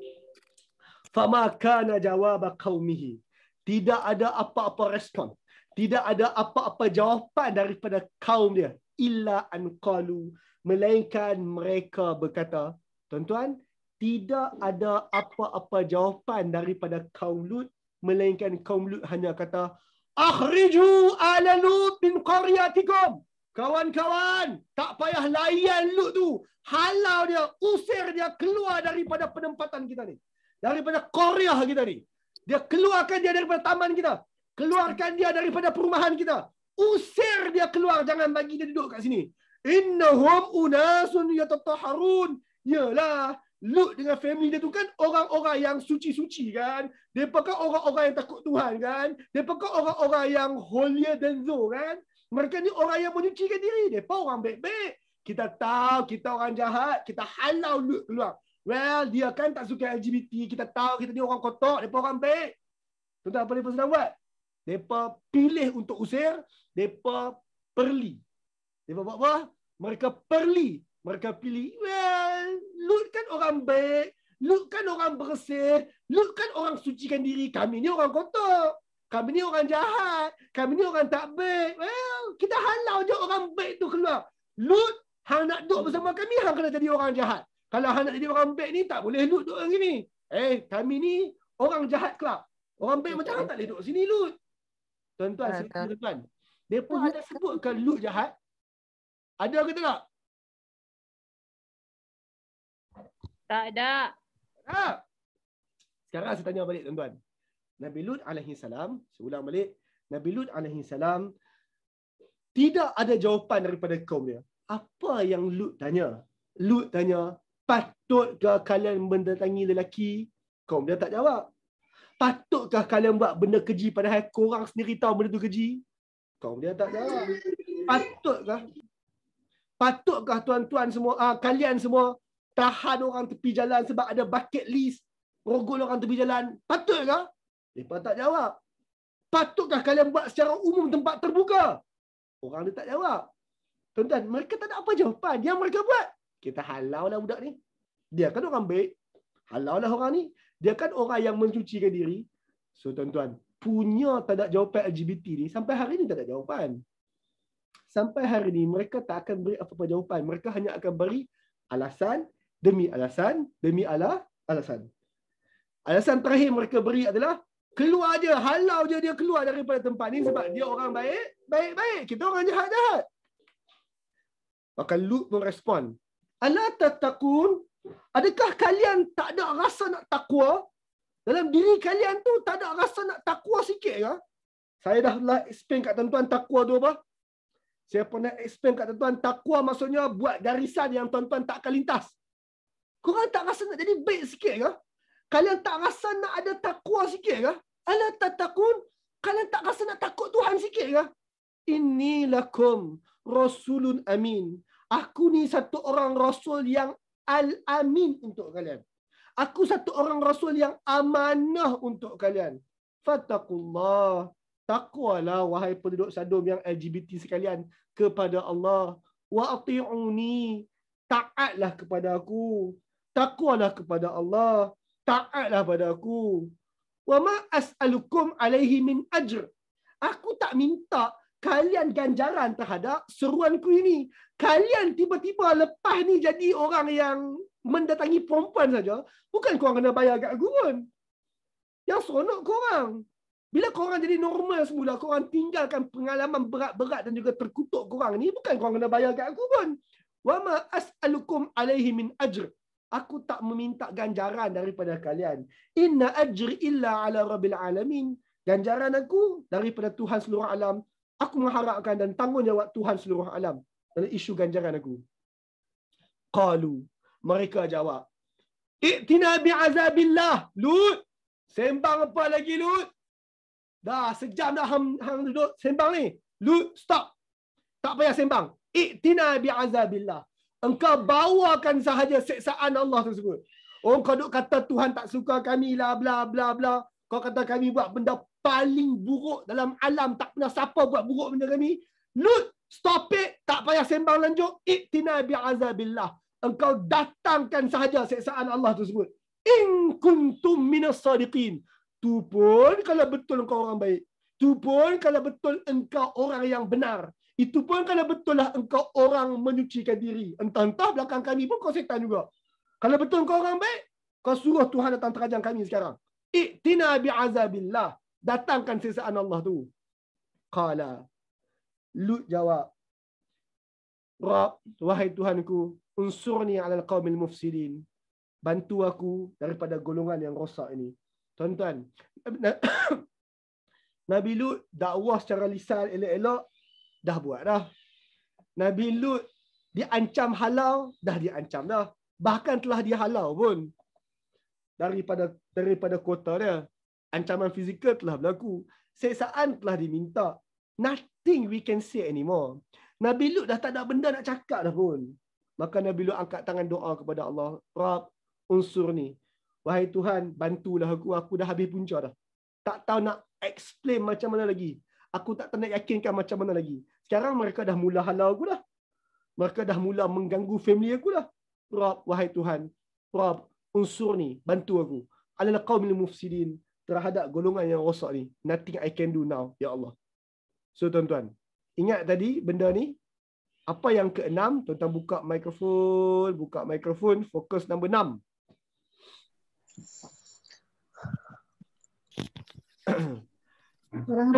Fama kana jawab qaumihi. Tidak ada apa-apa respon. Tidak ada apa-apa jawapan daripada kaum dia. Illa an qalu. Melainkan mereka berkata, tuan-tuan, tidak ada apa-apa jawapan daripada kaum Lut. Melainkan kaum Lut hanya kata, akhriju ala Lut min qaryatikum. Kawan-kawan, tak payah layan Lut tu. Halau dia, usir dia keluar daripada penempatan kita ni. Daripada qaryah kita ni. Dia keluarkan dia daripada taman kita. Keluarkan dia daripada perumahan kita. Usir dia keluar, jangan bagi dia duduk kat sini. Innahum unasun yatatahharun. Yalah, Lut dengan family dia tu kan orang-orang yang suci-suci kan. Mereka kan orang-orang yang takut Tuhan kan. Mereka kan orang-orang yang holier than thou kan. Mereka ni orang yang menyucikan diri. Mereka orang baik-baik. Kita tahu kita orang jahat. Kita halau Lut keluar. Well, dia kan tak suka LGBT. Kita tahu kita ni orang kotor. Mereka orang baik. Tuan-tuan, apa mereka sedang buat? Mereka pilih untuk usir. Mereka perli. Mereka buat apa? Mereka perli. Mereka pilih. Well, Lut kan orang baik. Lut kan orang bersih. Lut kan orang sucikan diri. Kami ni orang kotor. Kami ni orang jahat. Kami ni orang tak baik. Well, kita halau je orang baik tu keluar. Lut, hang nak duduk bersama kami, hang kena jadi orang jahat. Kalau hang nak jadi orang baik ni, tak boleh Lut duduk sini. Kami ni orang jahat kelak. Orang baik macam hang tak boleh duduk sini, Lut. Tuan-tuan, tuan-tuan. Mereka ada sebutkan Lut jahat? Ada ke tak? Tak ada. Tak. Sekarang saya tanya balik, tuan-tuan. Nabi Lut alaihi salam, saya ulang balik, Nabi Lut alaihi salam tidak ada jawapan daripada kaum dia. Apa yang Lut tanya? Lut tanya, patutkah kalian mendatangi lelaki? Kaum dia tak jawab. Patutkah kalian buat benda keji padahal korang sendiri tahu benda tu keji? Kaum dia tak jawab. Patutkah tuan-tuan semua, kalian semua tahan orang tepi jalan sebab ada bucket list, rogol orang tepi jalan? Patutkah? Mereka tak jawab. Patutkah kalian buat secara umum tempat terbuka? Orang dia tak jawab. Tuan-tuan, mereka tak ada apa jawapan. Yang mereka buat, kita halau lah budak ni. Dia kan orang baik. Halau lah orang ni. Dia kan orang yang mencucikan diri. So tuan-tuan, punya tak ada jawapan LGBT ni, sampai hari ni tak ada jawapan. Sampai hari ni mereka tak akan beri apa-apa jawapan. Mereka hanya akan beri alasan demi alasan demi alasan. Alasan terakhir mereka beri adalah keluar je, halau je dia keluar daripada tempat ni sebab dia orang baik. Kita orang jahat. Maka Lut pun respon, ala tattaqun, adakah kalian tak ada rasa nak takwa? Dalam diri kalian tu tak ada rasa nak takwa sikit ke? Saya dah explain kat tuan-tuan takwa tu apa? Saya pernah explain kat tuan-tuan, takwa maksudnya buat garisan yang tuan-tuan tak akan lintas. Korang tak rasa nak jadi baik sikit ke? Kalian tak rasa nak ada takwa sikit ke? Ala tattaqun, kalian tak rasa nak takut Tuhan sikit ke? Inni lakum rasulun amin. Aku ni satu orang rasul yang al-amin untuk kalian. Aku satu orang rasul yang amanah untuk kalian. Fattaqullah. Takwalah wahai penduduk Sodom yang LGBT sekalian kepada Allah. Wa ati'uni. Taatlah kepada aku. Takwalah kepada Allah. Taatlah pada aku. Wa ma as'alukum alaihi min ajr. Aku tak minta kalian ganjaran terhadap seruanku ini. Kalian tiba-tiba lepas ni jadi orang yang mendatangi perempuan saja, bukan korang kena bayar kat aku pun. Yang seronok korang. Bila korang jadi normal semula, korang tinggalkan pengalaman berat-berat dan juga terkutuk korang ni, bukan korang kena bayar kat aku pun. Wa ma as'alukum alaihi min ajr. Aku tak meminta ganjaran daripada kalian. Inna ajri illa ala rabbil alamin. Ganjaran aku daripada Tuhan seluruh alam. Aku mengharapkan dan tanggungjawab Tuhan seluruh alam dalam isu ganjaran aku. Qalu, mereka jawab, i'tina bi'azabillah. Lut, sembang apa lagi Lut? Dah sejam dah hang duduk sembang ni. Lut, stop. Tak payah sembang. I'tina bi'azabillah. Engkau bawakan sahaja siksaan Allah tersebut. Oh, kau duk kata Tuhan tak suka kami lah, bla bla bla. Kau kata kami buat benda paling buruk dalam alam. Tak pernah siapa buat buruk benda kami. Lut, stop it. Tak payah sembang lanjut. I'tina bi'azabillah. Engkau datangkan sahaja siksaan Allah tersebut. In kuntum minas sadiqin. Tu pun kalau betul engkau orang baik. Tu pun kalau betul engkau orang yang benar. Itu pun kalau betul lah engkau orang menyucikan diri. Entah-entah belakang kami pun kau setan juga. Kalau betul engkau orang baik, kau suruh Tuhan datang terajang kami sekarang. I'tina bi'azabillah. Datangkan siksaan Allah tu. Qala. Lut jawab, Rabb, wahai Tuhanku, unsurni 'alal qaumil mufsidin. Bantu aku daripada golongan yang rosak ini. Tuan-tuan, Nabi Lut dakwah secara lisan elok-elok, dah buat dah. Nabi Lut diancam halau, dah diancam dah. Bahkan telah dihalau pun daripada kota dia. Ancaman fizikal telah berlaku. Siksaan telah diminta. Nothing we can say anymore. Nabi Lut dah tak ada benda nak cakap dah pun. Maka Nabi Lut angkat tangan doa kepada Allah. Rabb, unsurni. Wahai Tuhan, bantulah aku. Aku dah habis punca dah. Tak tahu nak explain macam mana lagi. Aku tak tahu nak yakinkan macam mana lagi. Sekarang mereka dah mula halau aku dah. Mereka dah mula mengganggu family aku dah. Rabb, wahai Tuhan. Rabb, unsurni. Bantu aku. Alal qaumil mufsidin. Terhadap golongan yang rosak ni. Nothing I can do now, ya Allah. So tuan-tuan, ingat tadi benda ni. Apa yang keenam? Tuan-tuan buka mikrofon, fokus nombor 6.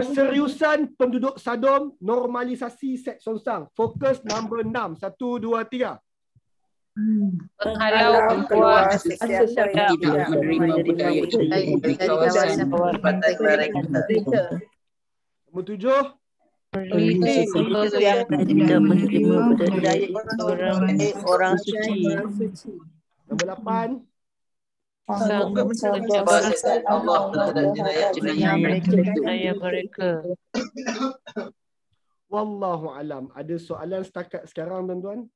Keseriusan penduduk Sodom, normalisasi seks songsang. Fokus nombor 6. 1, 2, 3. Penghalau keluar keluar sesiapa yang tidak menerima budaya itu di kawasan tempatan mereka. Nombor 7. Mendidik mereka yang tidak menerima budaya itu sebagai orang suci. Nombor 8. Allah terhadap jenayah mereka. Wallahu alam. Ada soalan setakat sekarang tuan-tuan?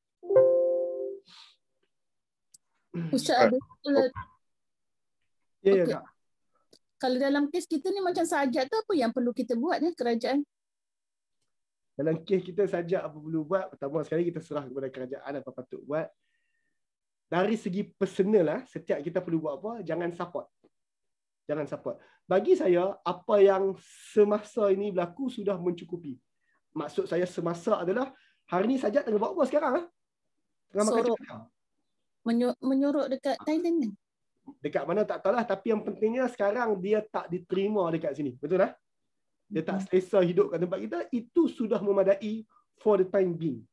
Ustaz ada soalan. Ya, Okey. Kak. Kalau dalam kes kita ni macam sajak tu apa yang perlu kita buat ni kerajaan? Dalam kes kita sajak apa perlu buat, pertama sekali kita serah kepada kerajaan apa patut buat. Dari segi personal lah, setiap kita perlu buat apa, jangan support. Jangan support. Bagi saya, apa yang semasa ini berlaku sudah mencukupi. Maksud saya semasa adalah, hari ni sajak tengah buat apa sekarang? Tengah makan cakap. Menyuruh dekat Thailand kan? Dekat mana tak tahulah, tapi yang pentingnya sekarang dia tak diterima dekat sini. Betul tak? Dia tak selesa hidup kat tempat kita, itu sudah memadai for the time being.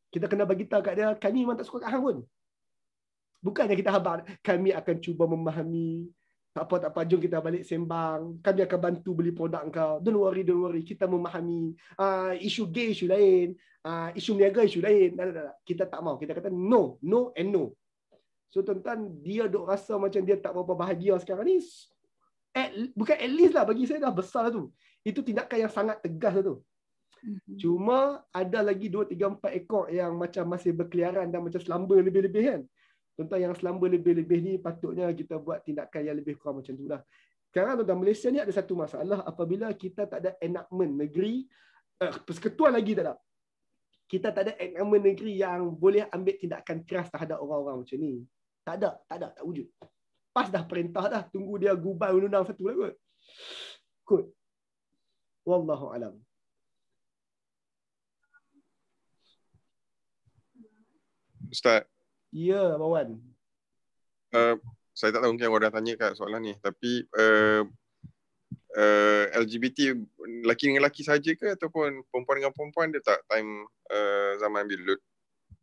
Kita kena bagi tahu kat dia, kami memang tak suka kat hang pun. Bukannya kita habar, kami akan cuba memahami. Tak apa, jom kita balik sembang. Kami akan bantu beli produk kau. Don't worry. Kita memahami. Isu gay, isu lain. Isu niaga, isu lain. Tak. Kita tak mau. Kita kata no and no. So tuan-tuan, dia duk rasa macam dia tak berapa bahagia sekarang ni. Bukan at least lah, bagi saya dah besar lah tu. Itu tindakan yang sangat tegas lah tu. Cuma ada lagi 2, 3, 4 ekor yang macam masih berkeliaran dan macam selamba lebih-lebih kan. Tuan-tuan, yang selamba lebih-lebih ni patutnya kita buat tindakan yang lebih kurang macam tu lah. Sekarang tuan-tuan, Malaysia ni ada satu masalah apabila kita tak ada enactment negeri, persekutuan lagi tak ada. Kita tak ada enactment negeri yang boleh ambil tindakan keras terhadap orang-orang macam ni. Tak wujud. Pas dah perintah dah, tunggu dia gubal undang-undang satu lah kot. Wallahu alam. Ustaz. Ya, Mawan. Saya tak tahu mungkin orang dah tanya kat soalan ni, tapi LGBT lelaki dengan lelaki saja ke ataupun perempuan dengan perempuan dia tak time zaman Lut?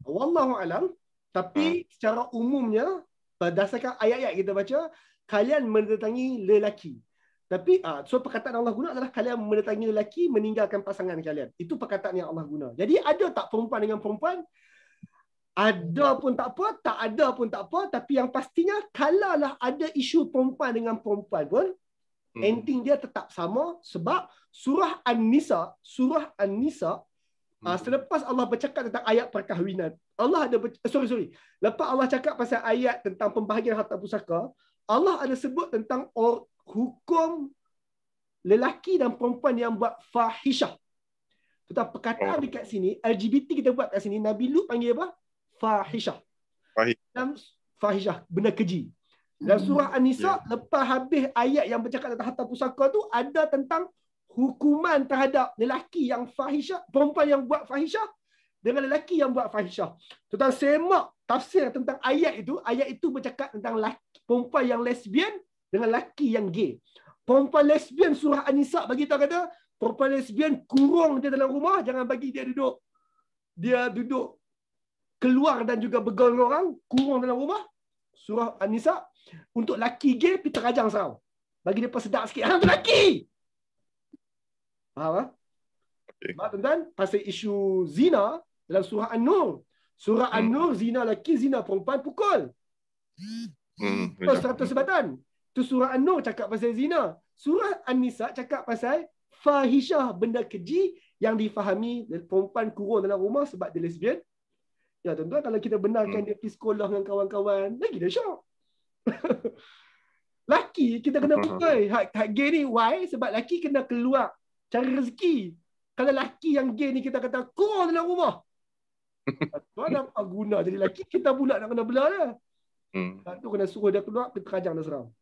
Wallahu alam. Tapi secara umumnya berdasarkan ayat-ayat kita baca, kalian mendatangi lelaki. Tapi so perkataan Allah guna adalah kalian mendatangi lelaki meninggalkan pasangan kalian. Itu perkataan yang Allah guna. Jadi ada tak perempuan dengan perempuan? Ada pun tak apa, tak ada pun tak apa. Tapi yang pastinya, kalaulah ada isu perempuan dengan perempuan pun, ending dia tetap sama. Sebab surah An-Nisa, selepas Allah bercakap tentang ayat perkahwinan, Allah ada lepas Allah cakap pasal ayat tentang pembahagian harta pusaka, Allah ada sebut tentang hukum lelaki dan perempuan yang buat fahisyah. Tentang perkataan dekat sini, LGBT kita buat kat sini, Nabi Lut panggil apa? Fahisyah. Fahisyah, benda keji. Dan surah An-Nisa, lepas habis ayat yang bercakap tentang harta pusaka tu, ada tentang hukuman terhadap lelaki yang fahisyah, perempuan yang buat fahisyah dengan lelaki yang buat fahisyah. Tuan-tuan semak tafsir tentang ayat itu bercakap tentang perempuan yang lesbian dengan lelaki yang gay. Perempuan lesbian surah An-Nisa bagi tahu kata, perempuan lesbian kurung dia dalam rumah, jangan bagi dia duduk keluar dan juga bergaul dengan orang, kurung dalam rumah. Surah An-Nisa. Untuk lelaki gay, pergi terajang serau. Bagi dia persedak sikit. Hang tu lelaki! Faham? Sebab tuan-tuan, pasal isu zina dalam surah An-Nur. Surah An-Nur, zina lelaki, zina perempuan, pukul. Satu sebatan. Tu surah An-Nur cakap pasal zina. Surah An-Nisa cakap pasal fahisyah, benda keji yang difahami perempuan kurung dalam rumah sebab dia lesbian. Ya tuan-tuan, kalau kita benarkan dia pergi sekolah dengan kawan-kawan, lagi dah syok. Laki kita kena pukul. Hak gay ni, why? Sebab laki kena keluar cari rezeki. Kalau laki yang gay ni kita kata kurang dalam rumah, tuan apa guna jadi laki, kita pula nak kena belah dia. Tu kena suruh dia keluar, kita terajang dia serang.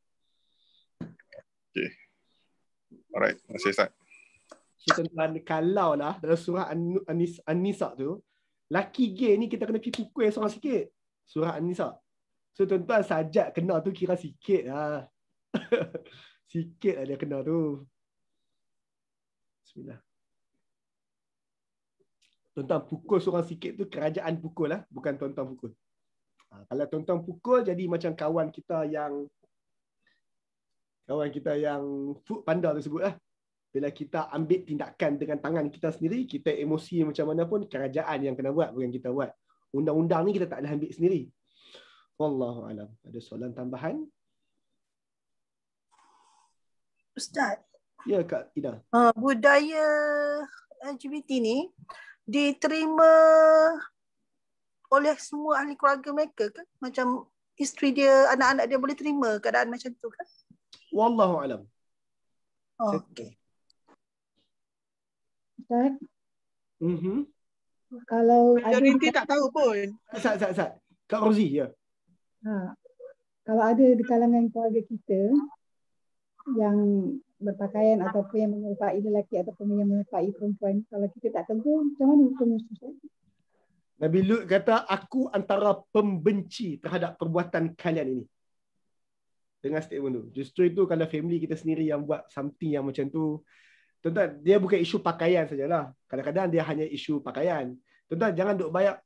Okay. Alright, terima kasih Ustaz. Tuan-tuan, kalau lah dalam surah An-Nisa tu, laki gay ni kita kena pergi pukul seorang sikit. Surah An-Nisa. So tuan-tuan, sajak kena tu kira sikit lah. Sikit lah dia kena tu. Bismillah. Tuan-tuan pukul seorang sikit tu kerajaan pukul lah, bukan tuan-tuan pukul. Kalau tuan-tuan pukul jadi macam kawan kita yang food panda tersebut lah. Bila kita ambil tindakan dengan tangan kita sendiri, kita emosi macam mana pun kerajaan yang kena buat, bukan kita buat. Undang-undang ni kita tak boleh ambil sendiri. Wallahu alam. Ada soalan tambahan? Ustaz. Ya Kak Ida. Budaya LGBT ni diterima oleh semua ahli keluarga mereka kan? Macam isteri dia, anak-anak dia boleh terima keadaan macam tu kan? Wallahu alam. Okey. Ustaz, kalau majoriti tak tahu pun. Sat. Kak Rozi, ya. Kalau ada di kalangan keluarga kita yang berpakaian ataupun yang menyerupai lelaki ataupun yang menyerupai perempuan, kalau kita tak tegur, macam mana hukumnya Ustaz? Nabi Lut kata, aku antara pembenci terhadap perbuatan kalian ini. Dengan statement tu. Justru itu kalau family kita sendiri yang buat something yang macam tu, tuan-tuan, dia bukan isu pakaian sajalah. Kadang-kadang dia hanya isu pakaian. Tuan-tuan, jangan duk banyak.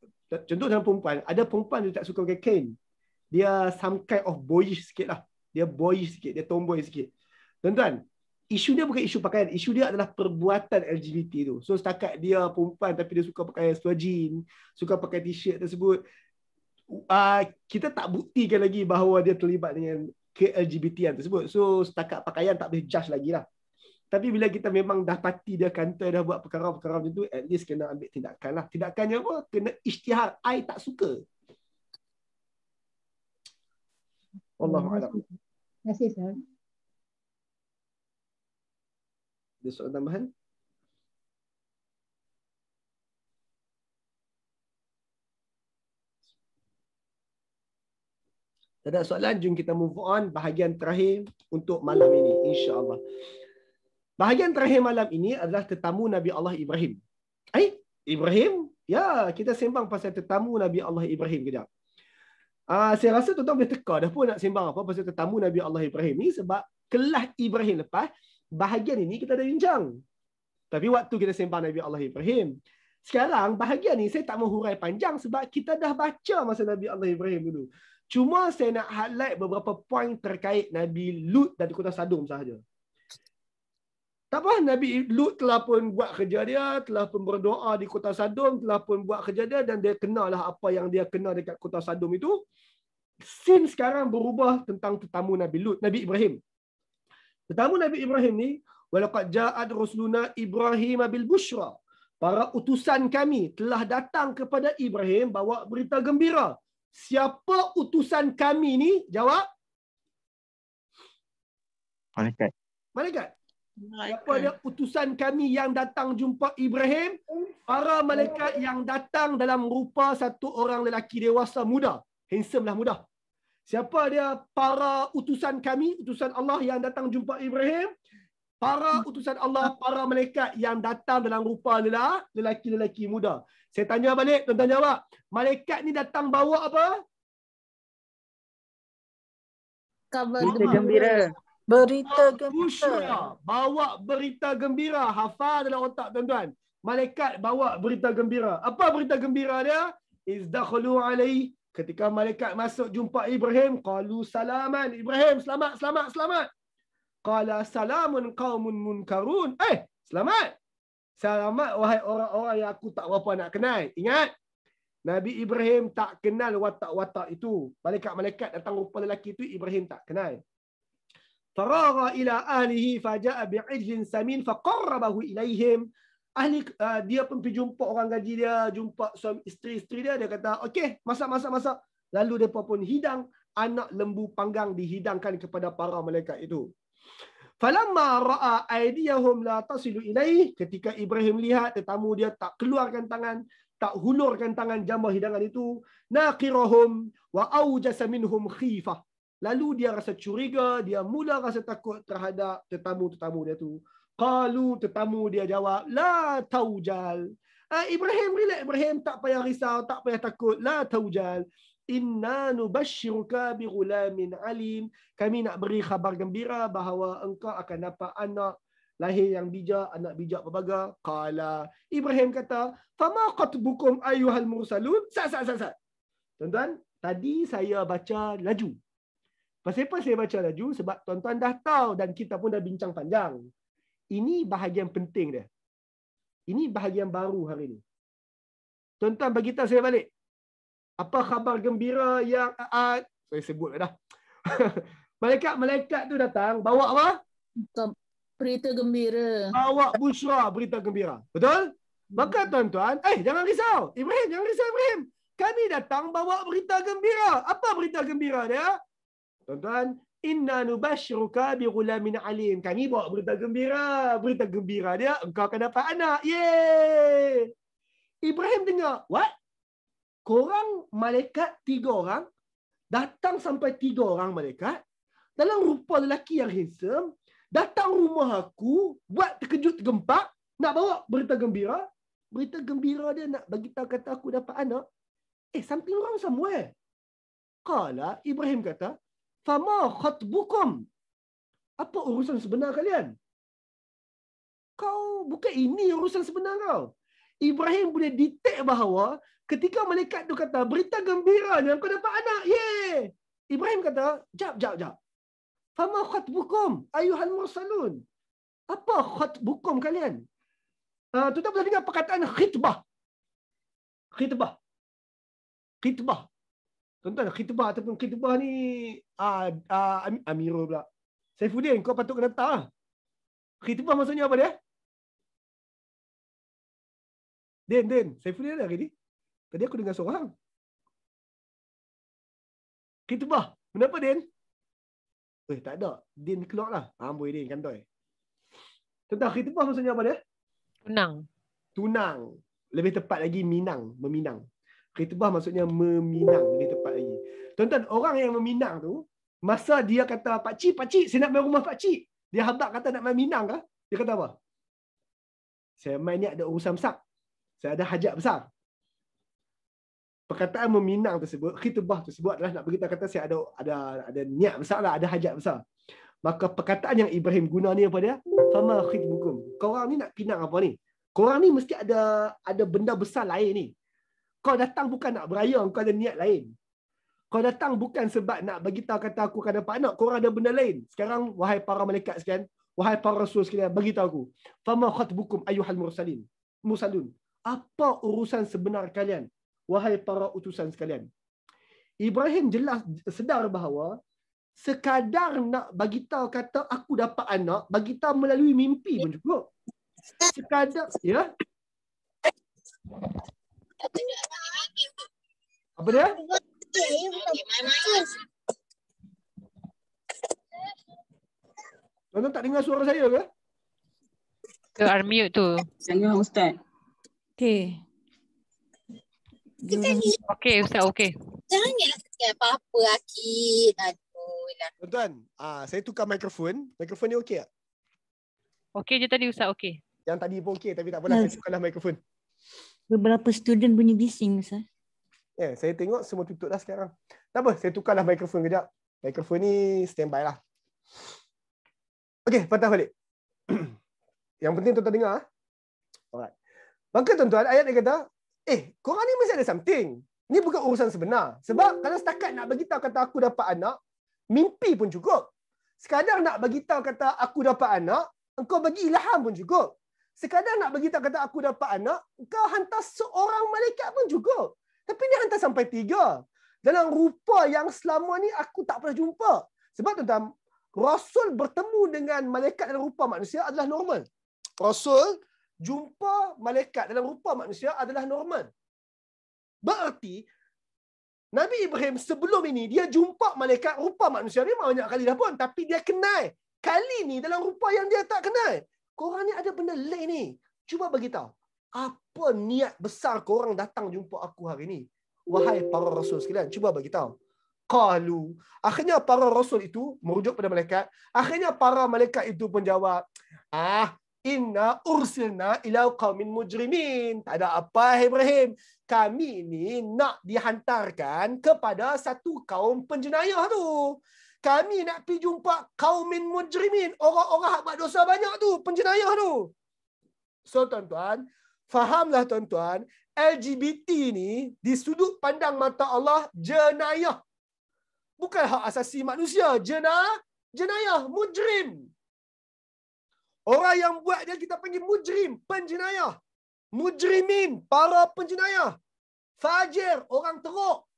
Contoh dalam perempuan, ada perempuan dia tak suka pakai kain. Dia some kind of boyish sikit lah. Dia boyish sikit, dia tomboy sikit. Tuan-tuan, isu dia bukan isu pakaian. Isu dia adalah perbuatan LGBT tu. So setakat dia perempuan tapi dia suka pakai seluar jean, suka pakai t-shirt tersebut, kita tak buktikan lagi bahawa dia terlibat dengan ke-LGBT-an tersebut. So setakat pakaian tak boleh judge lagi lah. Tapi bila kita memang dah pasti dia kata dah buat perkara-perkara macam tu, at least kena ambil tindakan lah. Tindakannya apa? Kena isytihar. I tak suka. Wallahualam. Terima kasih, Ustaz. Ada soalan tambahan? Tak ada soalan, jom kita move on bahagian terakhir untuk malam ini, insya-Allah. Bahagian terakhir malam ini adalah tetamu Nabi Allah Ibrahim. Ibrahim? Ya, kita sembang pasal tetamu Nabi Allah Ibrahim kejap. Saya rasa tuan-tuan boleh teka dah pun nak sembang apa pasal tetamu Nabi Allah Ibrahim ni, sebab kelas Ibrahim lepas, bahagian ini kita dah bincang. Tapi waktu kita sembang Nabi Allah Ibrahim. Sekarang bahagian ni saya tak mau hurai panjang sebab kita dah baca masa Nabi Allah Ibrahim dulu. Cuma saya nak highlight beberapa poin terkait Nabi Lut dan kota Sadum sahaja. Tak apa, Nabi Lut telah pun buat kerja dia, telah pun berdoa di kota Sadum, telah pun buat kerja dia dan dia kenalah apa yang dia kena dekat kota Sadum itu. Scene sekarang berubah tentang tetamu Nabi Lut, Nabi Ibrahim. Tetamu Nabi Ibrahim ni, walaqad ja'at rusuluna Ibrahim bil busyra. Para utusan kami telah datang kepada Ibrahim bawa berita gembira. Siapa utusan kami ni? Jawab. Malaikat. Siapa dia utusan kami yang datang jumpa Ibrahim? Para malaikat yang datang dalam rupa satu orang lelaki dewasa muda. Handsome lah muda. Siapa dia para utusan kami? Utusan Allah yang datang jumpa Ibrahim. Para utusan Allah, para malaikat yang datang dalam rupa lelaki-lelaki muda. Saya tanya balik, tuan-tuan jawab. Malaikat ni datang bawa apa? Kabar gembira. Berita gembira. Bawa berita gembira. Hafal dalam otak tuan-tuan. Malaikat bawa berita gembira. Apa berita gembira dia? Izdakhulu alaihi. Ketika malaikat masuk jumpa Ibrahim, qalu salaman. Ibrahim, selamat, selamat, selamat. Qala salamun qaumun munkarun. Selamat. Selamat wahai orang-orang yang aku tak berapa nak kenal. Ingat, Nabi Ibrahim tak kenal watak-watak itu. Malaikat-malaikat datang rupa lelaki itu, Ibrahim tak kenal. Faragha ila ahlihi faja'a bi'ijlin samin faqarrabahu ilaihim. Dia pun pergi jumpa orang gaji dia, jumpa suami isteri-isteri dia, dia kata, okey, masak. Lalu dia pun hidang anak lembu panggang, dihidangkan kepada para malaikat itu. Falamma ra'a aydiyahum la tasilu ilaih, ketika Ibrahim lihat tetamu dia tak keluarkan tangan, tak hulurkan tangan jambah hidangan itu, naqirahum wa awjasa minhum khifah. Lalu dia rasa curiga, dia mula rasa takut terhadap tetamu-tetamu dia tu. Qalu, tetamu dia jawab, la taujal. Ibrahim relax, Ibrahim tak payah risau, tak payah takut, la taujal. Inna nubashshiruka bi ghulamin alim. Kami nak beri khabar gembira bahawa engkau akan dapat anak lahir yang bijak, anak bijak berbaga. Qala, Ibrahim kata, fama qatbukum ayyuhal mursalun. Sat. Tuan-tuan, tadi saya baca laju. Pasal apa saya baca laju? Sebab tuan-tuan dah tahu dan kita pun dah bincang panjang. Ini bahagian penting dia. Ini bahagian baru hari ini. Tuan-tuan bagi tahu saya balik. Apa khabar gembira yang saya sebut dah. Malaikat-malaikat tu datang bawa apa? Berita gembira. Bawa busra, berita gembira. Betul? Maka tuan-tuan, jangan risau. Ibrahim, jangan risau Ibrahim. Kami datang bawa berita gembira. Apa berita gembira dia? Tuan-tuan, inna nubashiruka bi ghulamin alim. Kami bawa berita gembira. Berita gembira dia, engkau akan dapat anak. Yeay! Ibrahim dengar, what? Korang malaikat 3 orang, datang sampai 3 orang malaikat, dalam rupa lelaki yang handsome, datang rumah aku, buat terkejut tergempak, nak bawa berita gembira. Berita gembira dia nak bagi tahu kata aku dapat anak. Something wrong somewhere. Qala, Ibrahim kata, fama khatbukum. Apa urusan sebenar kalian? Kau, bukan ini urusan sebenar kau. Ibrahim boleh detect bahawa ketika malaikat tu kata, berita gembira yang kau dapat anak. Yeay! Ibrahim kata, jap. Fama khatbukum ayuhal mursalun. Apa khatbukum kalian? Tuan-tuan boleh dengar perkataan khitbah. Tuan-tuan, khitbah ataupun khitbah ni Amirul pula. Saifuddin, kau patut kena tahu lah. Khitbah maksudnya apa dia? Den, Saifuddin ada hari ni? Tadi aku dengar seorang. Khitbah. Kenapa, Den? Tak ada. Din keluar lah. Amboi Din, kantoi. Tentang khitbah maksudnya apa dia? Tunang. Lebih tepat lagi meminang. Khitbah maksudnya meminang. Lebih tepat lagi. Tuan-tuan, orang yang meminang tu, masa dia kata, Pakcik, saya nak main rumah Pakcik. Dia habak kata nak main minang kah? Dia kata apa? Saya main ni ada urusan besar. Saya ada hajat besar. Perkataan meminang tersebut, khitbah tersebut adalah nak beritahu kata saya ada niat besar lah, ada hajat besar. Maka perkataan yang Ibrahim guna ni apa dia? Fama khitbukum. Korang ni nak pinang apa ni? Korang ni mesti ada benda besar lain ni. Kau datang bukan nak beraya, kau ada niat lain. Kau datang bukan sebab nak bagi tahu kata aku akan dapat anak, korang ada benda lain. Sekarang wahai para malaikat sekalian, wahai para rasul sekalian, bagi tahu aku. Fama khatbukum ayyuhal mursalun. Apa urusan sebenar kalian? Wahai para utusan sekalian. Ibrahim jelas sedar bahawa sekadar nak bagi tahu kata aku dapat anak, bagi tahu melalui mimpi pun cukup. Sekadar, ya? Apa dia? Tuan-tuan tak dengar suara saya ke? Unmute tu. Jangan Ustaz. Okey. Okey, Ustaz, okey. Janganlah cakap apa-apa, Akid. Aduh lah. Tuan-tuan, saya tukar mikrofon. Mikrofon ni okey tak? Okey je tadi, Ustaz, okey. Yang tadi pun okey, tapi tak apalah, saya tukarlah mikrofon. Beberapa student bunyi bising, Ustaz. Saya tengok semua tutup dah sekarang. Tak apa, saya tukarlah mikrofon kejap. Mikrofon ni standby lah. Okey, patah balik. Yang penting tuan-tuan dengar. Alright. Maka tuan-tuan, ayat dia kata, korang ni mesti ada something. Ni bukan urusan sebenar. Sebab kalau setakat nak bagi tahu kata aku dapat anak, mimpi pun cukup. Sekadar nak bagi tahu kata aku dapat anak, engkau bagi ilham pun cukup. Sekadar nak bagi tahu kata aku dapat anak, engkau hantar seorang malaikat pun cukup. Tapi dia hantar sampai 3. Dalam rupa yang selama ni aku tak pernah jumpa. Sebab tuan-tuan, Rasul bertemu dengan malaikat dalam rupa manusia adalah normal. Rasul jumpa malaikat dalam rupa manusia adalah normal. Berarti Nabi Ibrahim sebelum ini dia jumpa malaikat rupa manusia ni banyak kali dah pun, tapi dia kenal. Kali ni dalam rupa yang dia tak kenal. Korang ni ada benda lain ni. Cuba bagi tahu. Apa niat besar korang datang jumpa aku hari ni? Wahai para rasul sekalian, cuba bagi tahu. Qalu. Akhirnya para rasul itu merujuk pada malaikat. Akhirnya para malaikat itu pun jawab, inna ursilna ila qaumin mujrimin. Tak ada apa Ibrahim. Kami ni nak dihantarkan kepada satu kaum penjenayah tu. kami nak pergi jumpa kaumin mujrimin, orang-orang hak buat dosa banyak tu, penjenayah tu. So tuan-tuan, fahamlah tuan-tuan, LGBT ni di sudut pandang mata Allah jenayah. Bukan hak asasi manusia, jenayah, mujrim. Orang yang buat dia kita panggil mujrim, penjenayah. Mujrimin, para penjenayah. Fajir, orang teruk.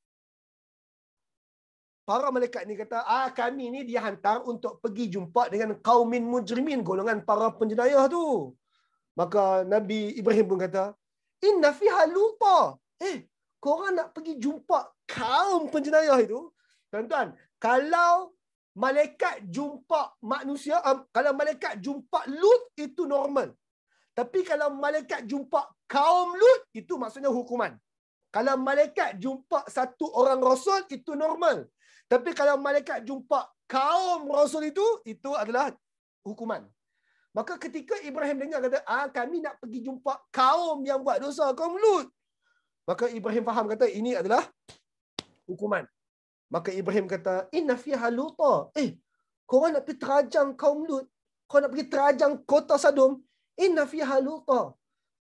Para malaikat ni kata, kami ni dihantar untuk pergi jumpa dengan kaumin mujrimin, golongan para penjenayah tu. Maka Nabi Ibrahim pun kata, inna fiha luta. Korang nak pergi jumpa kaum penjenayah itu? Tuan-tuan, kalau malaikat jumpa manusia, kalau malaikat jumpa Lut, itu normal. Tapi kalau malaikat jumpa kaum Lut, itu maksudnya hukuman. Kalau malaikat jumpa satu orang rasul, itu normal. Tapi kalau malaikat jumpa kaum rasul itu adalah hukuman. Maka ketika Ibrahim dengar kata, kami nak pergi jumpa kaum yang buat dosa, kaum Lut. Maka Ibrahim faham kata, ini adalah hukuman. Maka Ibrahim kata, inna fiha luta. Korang nak pergi terajang kaum Lut. Korang nak pergi terajang kota Sodom. Inna fiha luta.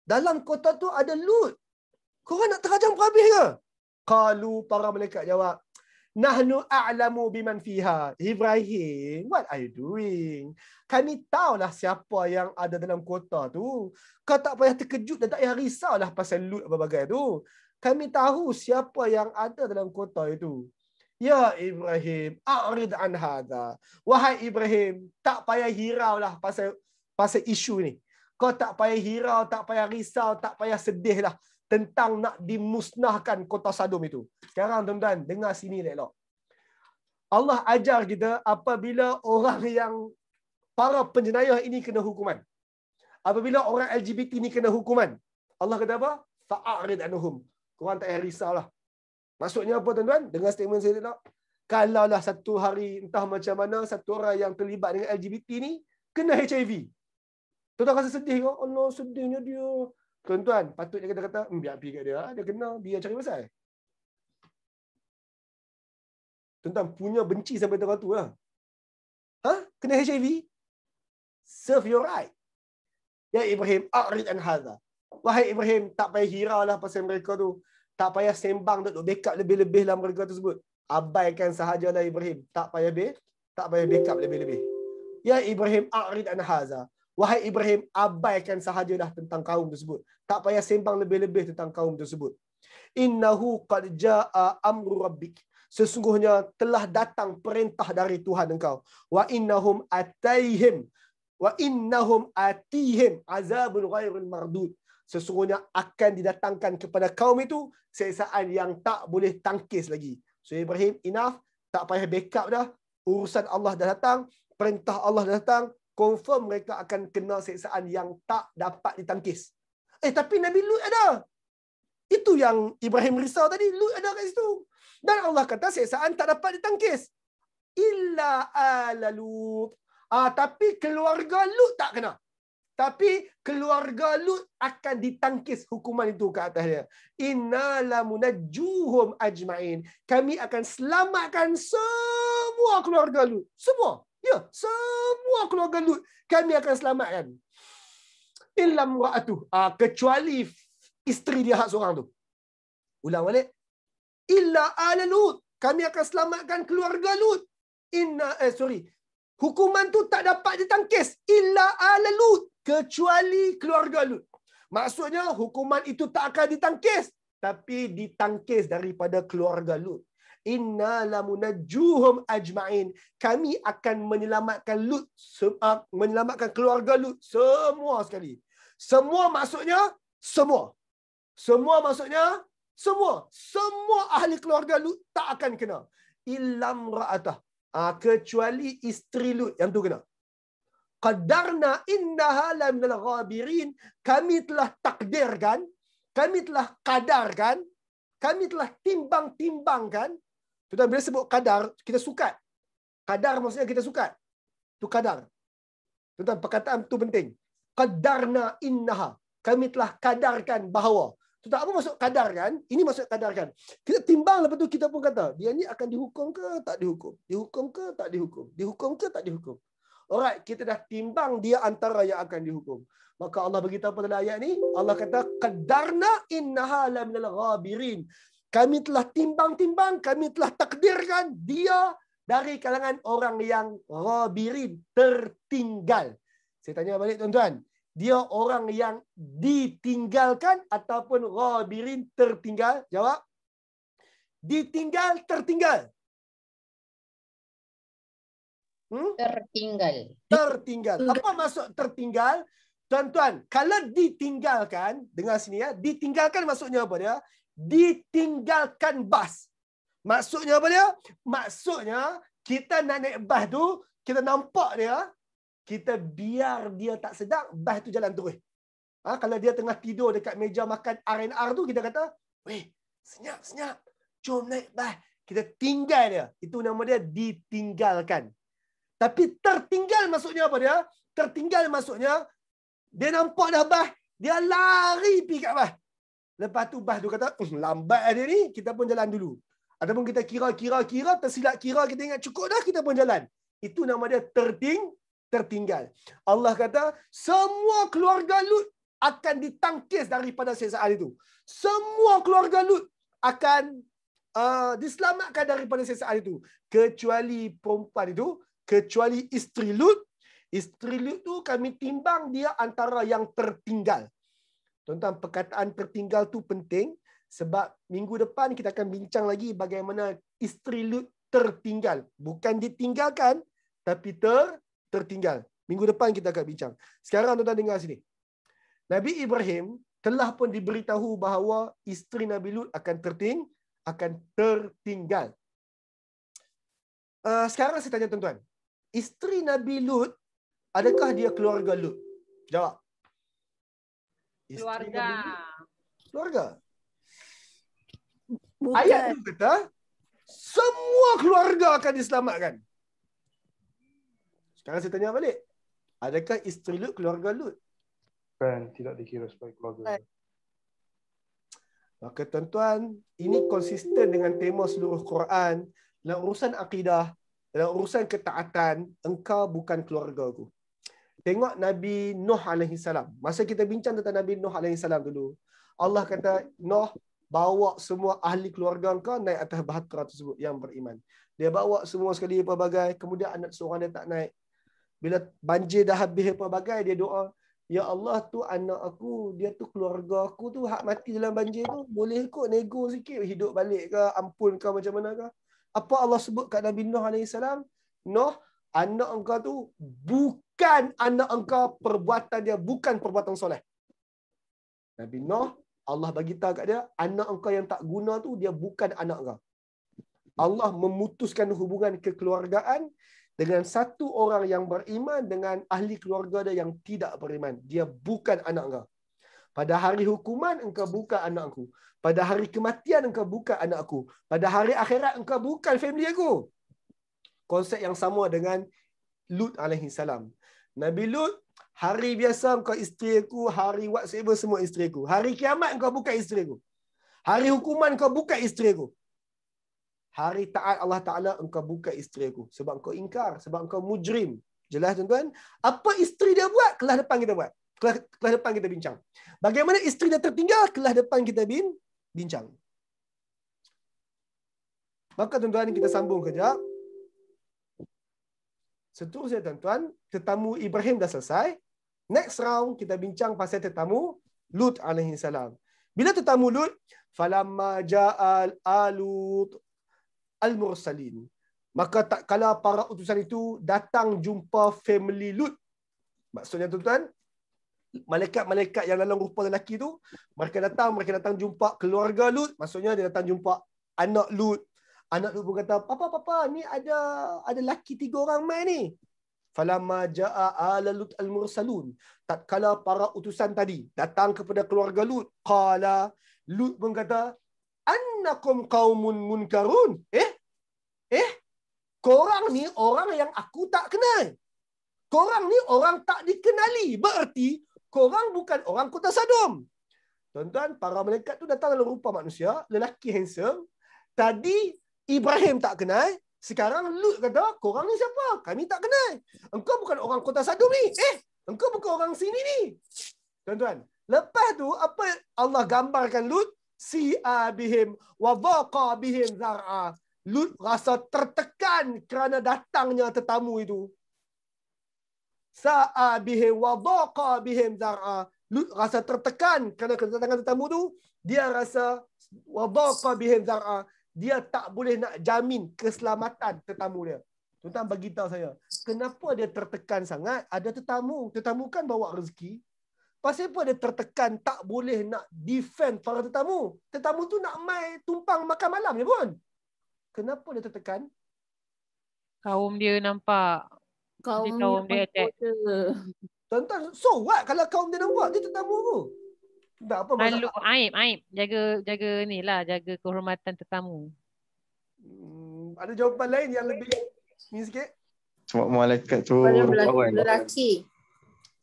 Dalam kota tu ada Lut. Korang nak terajang habis ke? Qalu, para malaikat jawab, nahnu a'lamu biman fiha. Ibrahim, what are you doing? Kami tahulah siapa yang ada dalam kota tu. Kau tak payah terkejut dan tak payah risaulah pasal Lut apa-apa tu. Kami tahu siapa yang ada dalam kota itu. Ya Ibrahim, a'rid an hadha. Wahai Ibrahim, tak payah hiraulah pasal isu ni. Kau tak payah hirau, tak payah risau, tak payah sedihlah tentang nak dimusnahkan kota Sodom itu. Sekarang tuan-tuan, dengar sini elok. Allah ajar kita apabila orang yang para penjenayah ini kena hukuman. Apabila orang LGBT ini kena hukuman. Allah kata apa? Fa'arid anhum. Korang tak payah risaulah. Maksudnya apa tuan-tuan? Dengar statement saya elok. Kalaulah satu hari entah macam mana satu orang yang terlibat dengan LGBT ni kena HIV. Tuan-tuan rasa sedih ke? Allah, sedihnya dia. Tuan-tuan, patutnya kita kata, biar pergi kat dia. Dia kena, biar cari pasal. Tuan-tuan, punya benci sampai terang tu lah. Kena HIV? Serve your right. Ya Ibrahim, a'rid an hadha. Wahai Ibrahim, tak payah hirau lah pasal mereka tu. Tak payah sembang duk backup lebih-lebih lah mereka tersebut. Abaikan sahajalah Ibrahim. Tak payah backup lebih-lebih. Ya Ibrahim, a'rid an hadha. Wahai Ibrahim, abaikan sahajalah tentang kaum tersebut. Tak payah sembang lebih-lebih tentang kaum tersebut. Innahu qad jaa amru rabbik. Sesungguhnya telah datang perintah dari Tuhan engkau. Wa innahum atihim azabun ghairul mardud. Sesungguhnya akan didatangkan kepada kaum itu siksaan yang tak boleh tangkis lagi. So Ibrahim, enough. Tak payah backup dah. Urusan Allah dah datang. Perintah Allah dah datang. Confirm mereka akan kena siksaan yang tak dapat ditangkis. Tapi Nabi Lut ada. Itu yang Ibrahim risau tadi. Lut ada kat situ. Dan Allah kata siksaan tak dapat ditangkis. Illa ala Lut. Tapi keluarga Lut tak kena. Tapi keluarga Lut akan ditangkis hukuman itu ke atas dia. Inna lamunajjuhum ajma'in. Kami akan selamatkan semua keluarga Lut. Semua. Ya, semua keluarga Lut kami akan selamatkan. Illam ra'atuh. Kecuali isteri dia hak seorang tu. Ulang balik. Illa ala Lut. Kami akan selamatkan keluarga Lut. Hukuman tu tak dapat ditangkis. Illa ala Lut. Kecuali keluarga Lut. Maksudnya hukuman itu tak akan ditangkis. Tapi ditangkis daripada keluarga Lut. Inna lamunajjuhum ajma'in. Kami akan menyelamatkan Lut, menyelamatkan keluarga Lut semua sekali. Semua maksudnya semua. Semua maksudnya semua. Semua ahli keluarga Lut tak akan kena. Illam ra'atah. Kecuali isteri Lut yang tu kena. Qadarna innaha la minal ghabirin. Kami telah takdirkan, kami telah kadarkan, kami telah timbang-timbangkan. Tuan-tuan, bila sebut kadar, kita sukat. Kadar maksudnya kita sukat. Itu kadar. Tuan-tuan, perkataan itu penting. Qadarna innaha. Kami telah kadarkan bahawa. So, tak apa masuk kadar kan? Ini masuk kadar kan? Kita timbang lepas tu kita pun kata, dia ni akan dihukum ke tak dihukum? Dihukum ke tak dihukum? Dihukum ke tak dihukum? Alright, kita dah timbang dia antara yang akan dihukum. Maka Allah beritahu pada ayat ni, Allah kata, qadarna innaha la minal ghabirin. Kami telah timbang-timbang, kami telah takdirkan dia dari kalangan orang yang ghabirin, tertinggal. Saya tanya balik tuan-tuan, dia orang yang ditinggalkan ataupun ghabirin, tertinggal? Jawab. Ditinggal, tertinggal. Tertinggal. Tertinggal. Apa maksud tertinggal? Tuan-tuan, kalau ditinggalkan, dengar sini ya, ditinggalkan maksudnya apa dia? Ditinggalkan bas. Maksudnya apa dia? Maksudnya kita nak naik bas tu, kita nampak dia, kita biar dia tak sedap, bas tu jalan terus. Kalau dia tengah tidur dekat meja makan R&R tu, kita kata, weh, senyap, jom naik bas. Kita tinggal dia. Itu nama dia ditinggalkan. Tapi tertinggal maksudnya apa dia? Tertinggal maksudnya, dia nampak dah bas, dia lari pergi kat bas. Lepas tu bas tu kata, lambat dia ni, kita pun jalan dulu. Ataupun kita kira, tersilap kira, kita ingat cukup dah, kita pun jalan. Itu nama dia tertinggal. Allah kata, semua keluarga Lut akan ditangkis daripada siksaan itu. Semua keluarga Lut akan diselamatkan daripada siksaan itu. Kecuali perempuan itu, kecuali isteri Lut. Isteri Lut tu kami timbang dia antara yang tertinggal. Tuan-tuan, perkataan tertinggal tu penting sebab minggu depan kita akan bincang lagi bagaimana isteri Lut tertinggal. Bukan ditinggalkan, tapi tertinggal. Minggu depan kita akan bincang. Sekarang tuan-tuan dengar sini. Nabi Ibrahim telah pun diberitahu bahawa isteri Nabi Lut akan tertinggal. Sekarang saya tanya tuan-tuan. Isteri Nabi Lut, adakah dia keluarga Lut? Jawab. Keluarga. Bukan. Ayat itu kata, semua keluarga akan diselamatkan. Sekarang saya tanya balik. Adakah isteri Lut keluarga Lut? Bukan, tidak dikira sebagai keluarga. Maka tuan-tuan, ini konsisten dengan tema seluruh Quran. Dalam urusan akidah, dalam urusan ketaatan, engkau bukan keluarga aku. Tengok Nabi Nuh AS. Masa kita bincang tentang Nabi Nuh AS dulu, Allah kata, Nuh, bawa semua ahli keluarga engkau naik atas bahtera tersebut yang beriman. Dia bawa semua sekali pelbagai, kemudian anak seorang dia tak naik. Bila banjir dah habis pelbagai, dia doa, ya Allah tu anak aku, dia tu keluarga aku tu, hak mati dalam banjir tu, boleh kot nego sikit, hidup balik ke, ampun ke, macam mana ke. Apa Allah sebut kat Nabi Nuh AS? Nuh, anak engkau tu bukan anak engkau, perbuatan dia bukan perbuatan soleh. Nabi Nuh, Allah bagi tahu kat dia, anak engkau yang tak guna tu, dia bukan anak engkau. Allah memutuskan hubungan kekeluargaan dengan satu orang yang beriman dengan ahli keluarga dia yang tidak beriman. Dia bukan anak engkau. Pada hari hukuman, engkau bukan anak aku. Pada hari kematian, engkau bukan anak aku. Pada hari akhirat, engkau bukan family aku. Konsep yang sama dengan Lut AS. Nabi Lut, hari biasa engkau isteri aku, hari whatsoever semua isteri aku. Hari kiamat engkau bukan isteri aku. Hari hukuman engkau bukan isteri aku. Hari taat Allah Ta'ala engkau bukan isteri aku. Sebab engkau ingkar, sebab engkau mujrim. Jelas tuan-tuan? Apa isteri dia buat? Kelas depan kita buat. Kelas depan kita bincang. Bagaimana isteri dia tertinggal? Kelas depan kita bincang. Maka tuan-tuan, kita sambung kejap. Seterusnya tuan-tuan, tetamu Ibrahim dah selesai. Next round kita bincang pasal tetamu Lut AS. Bila tetamu Lut, falamma ja'al alut al-mursalin. Maka tak kala para utusan itu datang jumpa family Lut. Maksudnya tuan-tuan, malaikat-malaikat yang dalam rupa lelaki tu, mereka datang jumpa keluarga Lut. Maksudnya dia datang jumpa anak Lut. Anak Lut pun kata, papa, ni ada lelaki 3 orang mai ni. Falamma ja'a ala Lut al-mursalun. Tatkala para utusan tadi datang kepada keluarga Lut, qala, Lut pun kata, annakum qaumun munkarun. Korang ni orang yang aku tak kenal. Korang ni orang tak dikenali. Berarti korang bukan orang Kota Sadom. Tuan-tuan, para malaikat tu datang dalam rupa manusia, lelaki handsome. Tadi Ibrahim tak kenal, sekarang Lut kata, korang ni siapa? Kami tak kenal. Engkau bukan orang kota Sadum ni. Engkau bukan orang sini ni. Tuan-tuan, lepas tu apa Allah gambarkan Lut? Si'a bihim wa dhaqa bihim zar'a. Lut rasa tertekan kerana datangnya tetamu itu. Sa'a bihim wa dhaqa bihim zar'a. Lut rasa tertekan kerana kedatangan tetamu tu. Dia rasa wa dhaqa bihim zar'a. Dia tak boleh nak jamin keselamatan tetamu dia. Tuan-tuan bagi tahu saya, kenapa dia tertekan sangat? Ada tetamu. Tetamu kan bawa rezeki. Pasal apa dia tertekan tak boleh nak defend para tetamu? Tetamu tu nak mai tumpang makan malam je pun. Kenapa dia tertekan? Kaum dia nampak. Kaum dia attack. Tuan-tuan, so what kalau kaum dia nampak? Dia tetamu tu. Tak apa malu, aib. Jaga ni lah, jaga kehormatan tetamu. Ada jawapan lain yang lebih ni sikit? Sebab malaikat tu lelaki.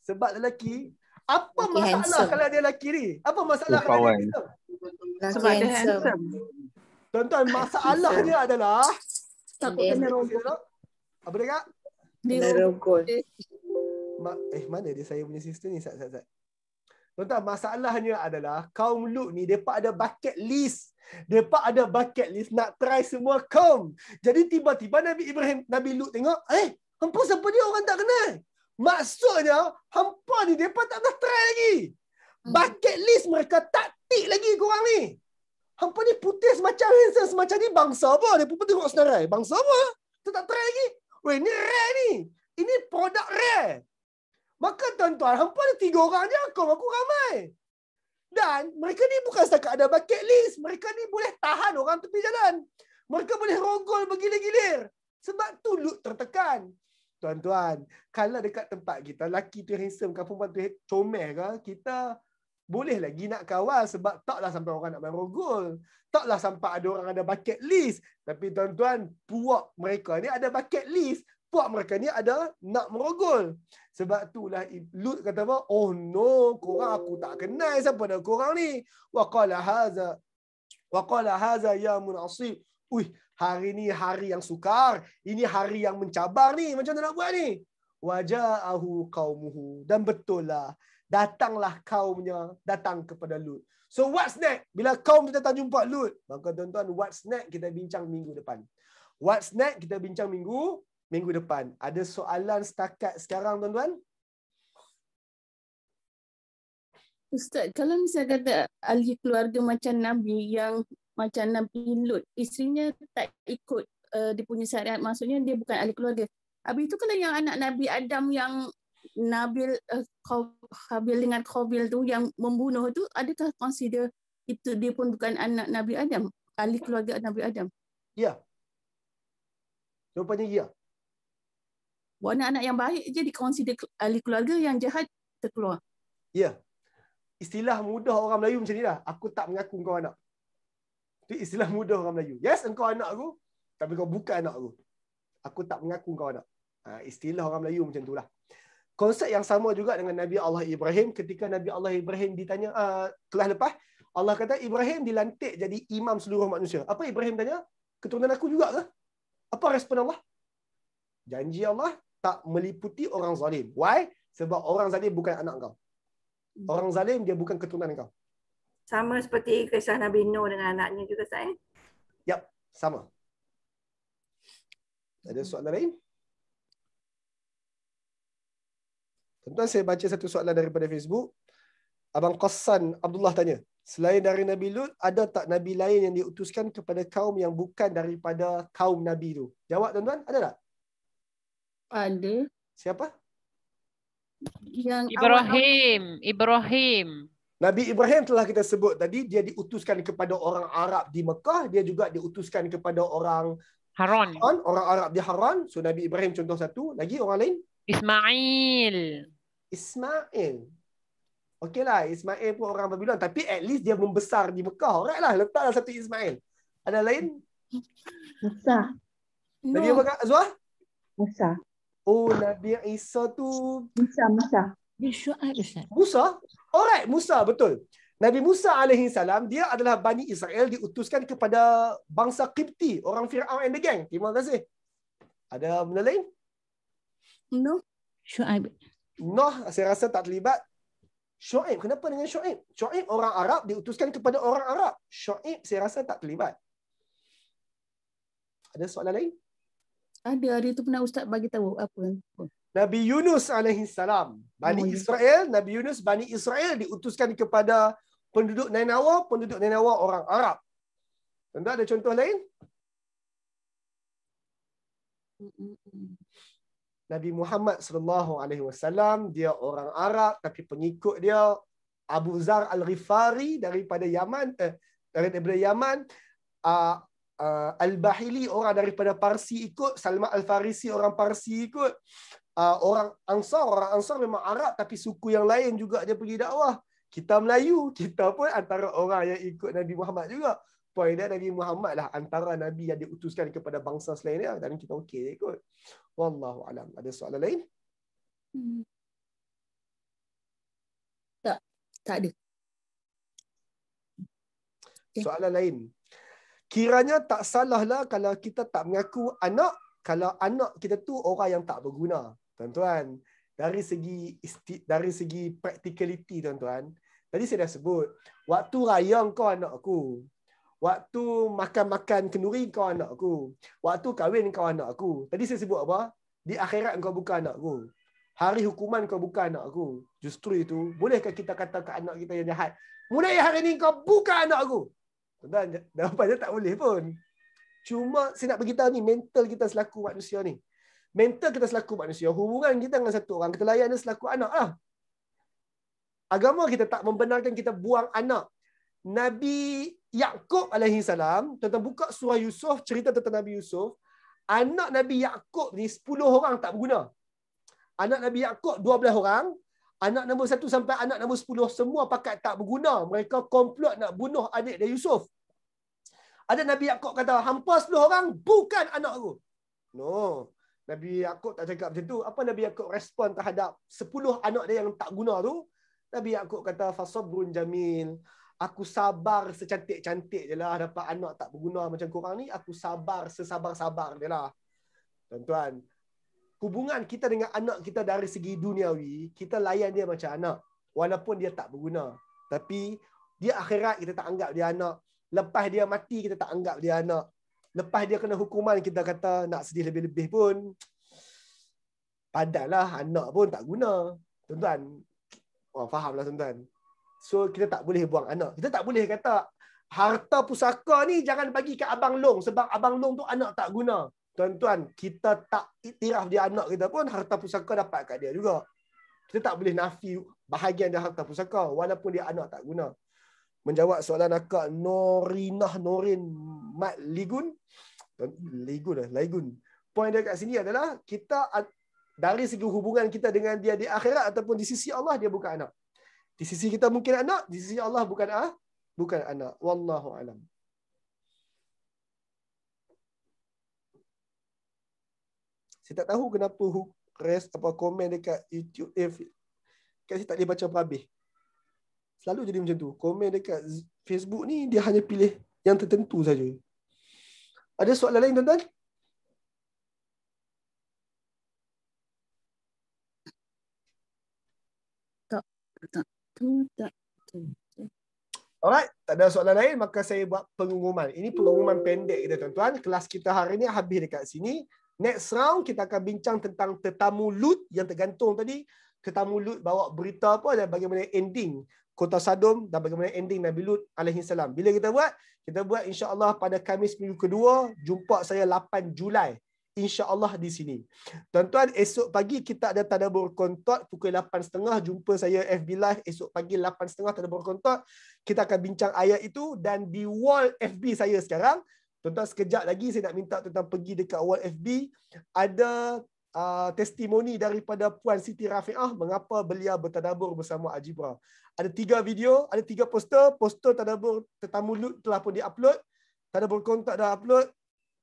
Sebab lelaki. Apa masalah kalau dia lelaki ni? Apa masalah kalau dia handsome? Sebab dia handsome. Tuan-tuan, masalahnya adalah takut kena rogol. Apa dia kak? Kena rogol. Mana dia saya punya sister ni? Sat. Tuan-tuan, masalahnya adalah kaum Lut ni depa ada bucket list. Depa ada bucket list nak try semua kaum. Jadi tiba-tiba Nabi Lut tengok, hampa siapa dia orang tak kenal. Maksudnya hampa ni depa tak pernah try lagi. Bucket list mereka tak tik lagi korang ni. Hampa ni putih semacam handsome semacam ni bangsa apa? Depa pun tengok senarai. Bangsa apa? Tu tak try lagi. Weh, ni rare ni. Ini produk rare. Maka tuan-tuan, hampa ada 3 orang je, aku ramai. Dan mereka ni bukan setakat ada bucket list. Mereka ni boleh tahan orang tepi jalan. Mereka boleh rogol bergilir-gilir. Sebab tu Lut tertekan. Tuan-tuan, kalau dekat tempat kita, lelaki tu handsome, perempuan tu comel ke, kita boleh lagi nak kawal sebab taklah sampai orang nak main rogol. Taklah sampai ada orang ada bucket list. Tapi tuan-tuan, puak mereka ni ada bucket list. Puak mereka ni ada nak merogol. Sebab itulah Lut kata apa? Oh no, korang aku tak kenal siapa dah korang ni. Wa qala haza yamun asib. Hari ni hari yang sukar. Ini hari yang mencabar ni. Macam mana nak buat ni? Waja'ahu qaumuhu. Dan betul lah. Datanglah kaumnya datang kepada Lut. So what's next? Bila kaum tu datang jumpa Lut, maka tuan-tuan, what's next kita bincang minggu depan. What's next kita bincang minggu depan. Ada soalan setakat sekarang tuan-tuan? Ustaz, kalau misalnya kata ahli keluarga macam Nabi yang macam Nabi Lut, isterinya tak ikut dia punya syariat, maksudnya dia bukan ahli keluarga. Habis itu kalau yang anak Nabi Adam yang Habil dengan Qabil tu yang membunuh tu, adakah consider itu dia pun bukan anak Nabi Adam, ahli keluarga Nabi Adam? Ya. Jawapannya ya. Anak-anak yang baik je dikonsider ahli keluarga, yang jahat terkeluar. Ya. Istilah mudah orang Melayu macam ni lah. Aku tak mengaku kau anak. Itu istilah mudah orang Melayu. Yes, engkau anak aku, tapi kau bukan anak aku. Aku tak mengaku kau anak. Istilah orang Melayu macam itulah. Konsep yang sama juga dengan Nabi Allah Ibrahim. Ketika Nabi Allah Ibrahim ditanya, kelas lepas, Allah kata Ibrahim dilantik jadi imam seluruh manusia. Apa Ibrahim tanya? Keturunan aku juga ke? Apa respon Allah? Janji Allah tak meliputi orang zalim. Why? Sebab orang zalim bukan anak kau. Orang zalim dia bukan keturunan kau. Sama seperti kisah Nabi Nuh dengan anaknya juga, saya. Yap, sama. Ada soalan lain? Tuan-tuan, saya baca satu soalan daripada Facebook. Abang Qassan Abdullah tanya, selain dari Nabi Lut, ada tak Nabi lain yang diutuskan kepada kaum yang bukan daripada kaum Nabi tu? Jawab tuan-tuan, ada tak? Ada. Siapa? Yang Ibrahim. Nabi Ibrahim telah kita sebut tadi, dia diutuskan kepada orang Arab di Mekah, dia juga diutuskan kepada orang Haran. Orang Arab di Haran. So Nabi Ibrahim contoh satu. Lagi orang lain? Ismail. Okeylah, Ismail pun orang Babylon, tapi at least dia membesar di Mekah. Alright lah, letaklah satu Ismail. Ada lain? Musa. Nabi apa Kak Azwar? Musa. Oh, Nabi Isa tu Musa. Dia Syuaib Ustaz. Musa? Alright, Musa, betul. Nabi Musa alaihi salam, dia adalah Bani Israel diutuskan kepada bangsa Qibti, orang Fir'aun and the gang. Terima kasih. Ada benda lain? No. Syuaib. Noh, saya rasa tak terlibat. Syuaib, kenapa dengan Syuaib? Syuaib orang Arab diutuskan kepada orang Arab. Syuaib saya rasa tak terlibat. Ada soalan lain? Ada, hari tu pernah Ustaz bagi tahu apa. Nabi Yunus alaihi salam, Bani Israel, Nabi Yunus Bani Israel diutuskan kepada penduduk Ninawa orang Arab. Tentu ada contoh lain? Nabi Muhammad sallallahu alaihi wasallam, dia orang Arab tapi pengikut dia Abu Zar Al-Ghifari daripada Yaman, daripada Yaman, Al-Bahili orang daripada Parsi ikut, Salman Al-Farisi orang Parsi ikut, orang Ansar memang Arab tapi suku yang lain juga dia pergi dakwah. Kita Melayu, kita pun antara orang yang ikut Nabi Muhammad juga. Poin dia Nabi Muhammad lah antara Nabi yang diutuskan kepada bangsa selain dia, dan kita okey ikut. Wallahu alam. Ada soalan lain? Tak ada. Soalan lain. Kiranya tak salahlah kalau kita tak mengaku anak, kalau anak kita tu orang yang tak berguna. Tuan-tuan, dari segi practicality tuan-tuan, tadi saya dah sebut, waktu raya kau anak aku. Waktu makan-makan kenduri kau anak aku. Waktu kahwin kau anak aku. Tadi saya sebut apa? Di akhirat kau bukan anak aku. Hari hukuman kau bukan anak aku. Justru itu, bolehkah kita kata ke anak kita yang jahat, mulai hari ini kau bukan anak aku? Tuan-tuan, jawapannya tak boleh pun. Cuma saya nak beritahu ni, mental kita selaku manusia ni. Mental kita selaku manusia, hubungan kita dengan satu orang, kita layan dia selaku anak lah. Agama kita tak membenarkan kita buang anak. Nabi Yaqub alaihi salam, tuan-tuan buka surah Yusuf, cerita tentang Nabi Yusuf. Anak Nabi Yaqub ni 10 orang tak berguna. Anak Nabi Yaqub 12 orang. Anak nombor 1 sampai anak nombor 10 semua pakat tak berguna. Mereka komplot nak bunuh adik dia Yusuf. Ada Nabi Yaqub kata, hampa 10 orang bukan anak aku. No. Nabi Yaqub tak cakap macam tu. Apa Nabi Yaqub respon terhadap 10 anak dia yang tak guna tu? Nabi Yaqub kata, fasabrun jamil. Aku sabar secantik-cantik je lah dapat anak tak berguna macam korang ni. Aku sabar sesabar-sabar je lah. Tuan-tuan, hubungan kita dengan anak kita dari segi duniawi, kita layan dia macam anak. Walaupun dia tak berguna. Tapi dia akhirat kita tak anggap dia anak. Lepas dia mati kita tak anggap dia anak. Lepas dia kena hukuman kita kata nak sedih lebih-lebih pun. Padanlah anak pun tak guna. Tuan-tuan, fahamlah tuan-tuan. So kita tak boleh buang anak. Kita tak boleh kata harta pusaka ni jangan bagi ke Abang Long sebab Abang Long tu anak tak guna. Tuan-tuan, kita tak iktiraf dia anak kita pun harta pusaka dapat kat dia juga. Kita tak boleh nafi bahagian dia harta pusaka walaupun dia anak tak guna. Menjawab soalan akak Norinah Norin Mat Ligun. Ligun. Poin dia kat sini adalah kita dari segi hubungan kita dengan dia di akhirat ataupun di sisi Allah dia bukan anak. Di sisi kita mungkin anak, di sisi Allah bukan anak. Wallahu alam. Saya tak tahu kenapa komen dekat YouTube saya tak boleh baca habis. Selalu jadi macam tu. Komen dekat Facebook ni dia hanya pilih yang tertentu saja. Ada soalan lain tuan-tuan? Tak. Alright, tak ada soalan lain maka saya buat pengumuman. Ini pengumuman pendek kita tuan-tuan. Kelas kita hari ni habis dekat sini. Next round kita akan bincang tentang tetamu Lut yang tergantung tadi. Tetamu Lut bawa berita apa dan bagaimana ending Kota Sodom dan bagaimana ending Nabi Lut alaihi salam. Bila kita buat? Kita buat insya-Allah pada Khamis minggu kedua. Jumpa saya 8 Julai. InsyaAllah di sini. Tuan-tuan, esok pagi kita ada tadabbur kontot pukul 8.30. Jumpa saya FB Live esok pagi 8.30 tadabbur kontot. Kita akan bincang ayat itu dan di wall FB saya sekarang. Tuan-tuan, sekejap lagi saya nak minta tuan-tuan pergi dekat wall FB. Ada testimoni daripada Puan Siti Rafi'ah mengapa beliau bertadabbur bersama Ajibra. Ada 3 video, ada 3 poster. Poster tadabbur tetamu Lut telah pun diupload. Tadabbur kontot dah upload.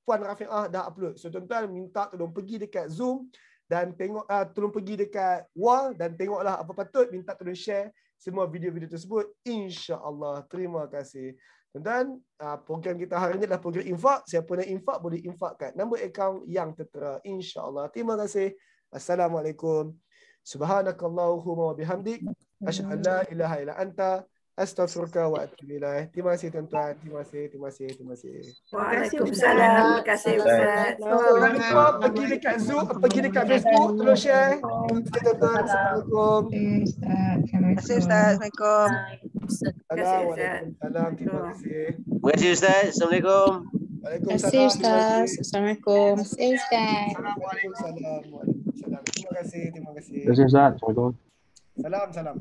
Puan Rafi'ah dah upload. So tuan-tuan minta tolong pergi dekat Zoom dan tengok tolong pergi dekat wall dan tengoklah apa patut, minta tolong share semua video-video tersebut, insya-Allah. Terima kasih. Tuan-tuan, program kita hari ini adalah program infak. Siapa nak infak boleh infakkan nombor akaun yang tertera, insya-Allah. Terima kasih. Assalamualaikum. Subhanakallahumma wa bihamdik, asyhadu an la ilaha illa anta, astaghfiruka wa atubu ilaik. Terima kasih tuan-tuan. Terima kasih. Waalaikumsalam. Terima kasih Ustaz. Jangan lupa pergi dekat Zoom, pergi dekat Facebook, tolong share. Tuan-tuan, assalamualaikum. Terima kasih Ustaz. Assalamualaikum. Waalaikumsalam. Terima kasih. Terima kasih Ustaz. Assalamualaikum. Waalaikumsalam. Assalamualaikum. Terima kasih Ustaz. Waalaikumsalam. Terima kasih. Terima kasih Ustaz. Assalamualaikum. Salam.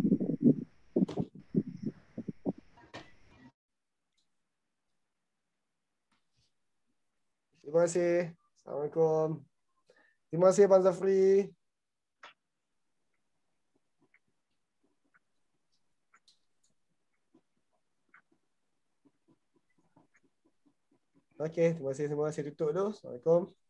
Terima kasih. Assalamualaikum. Terima kasih Abang Zafri. Okey, terima kasih semua. Saya tutup dulu. Assalamualaikum.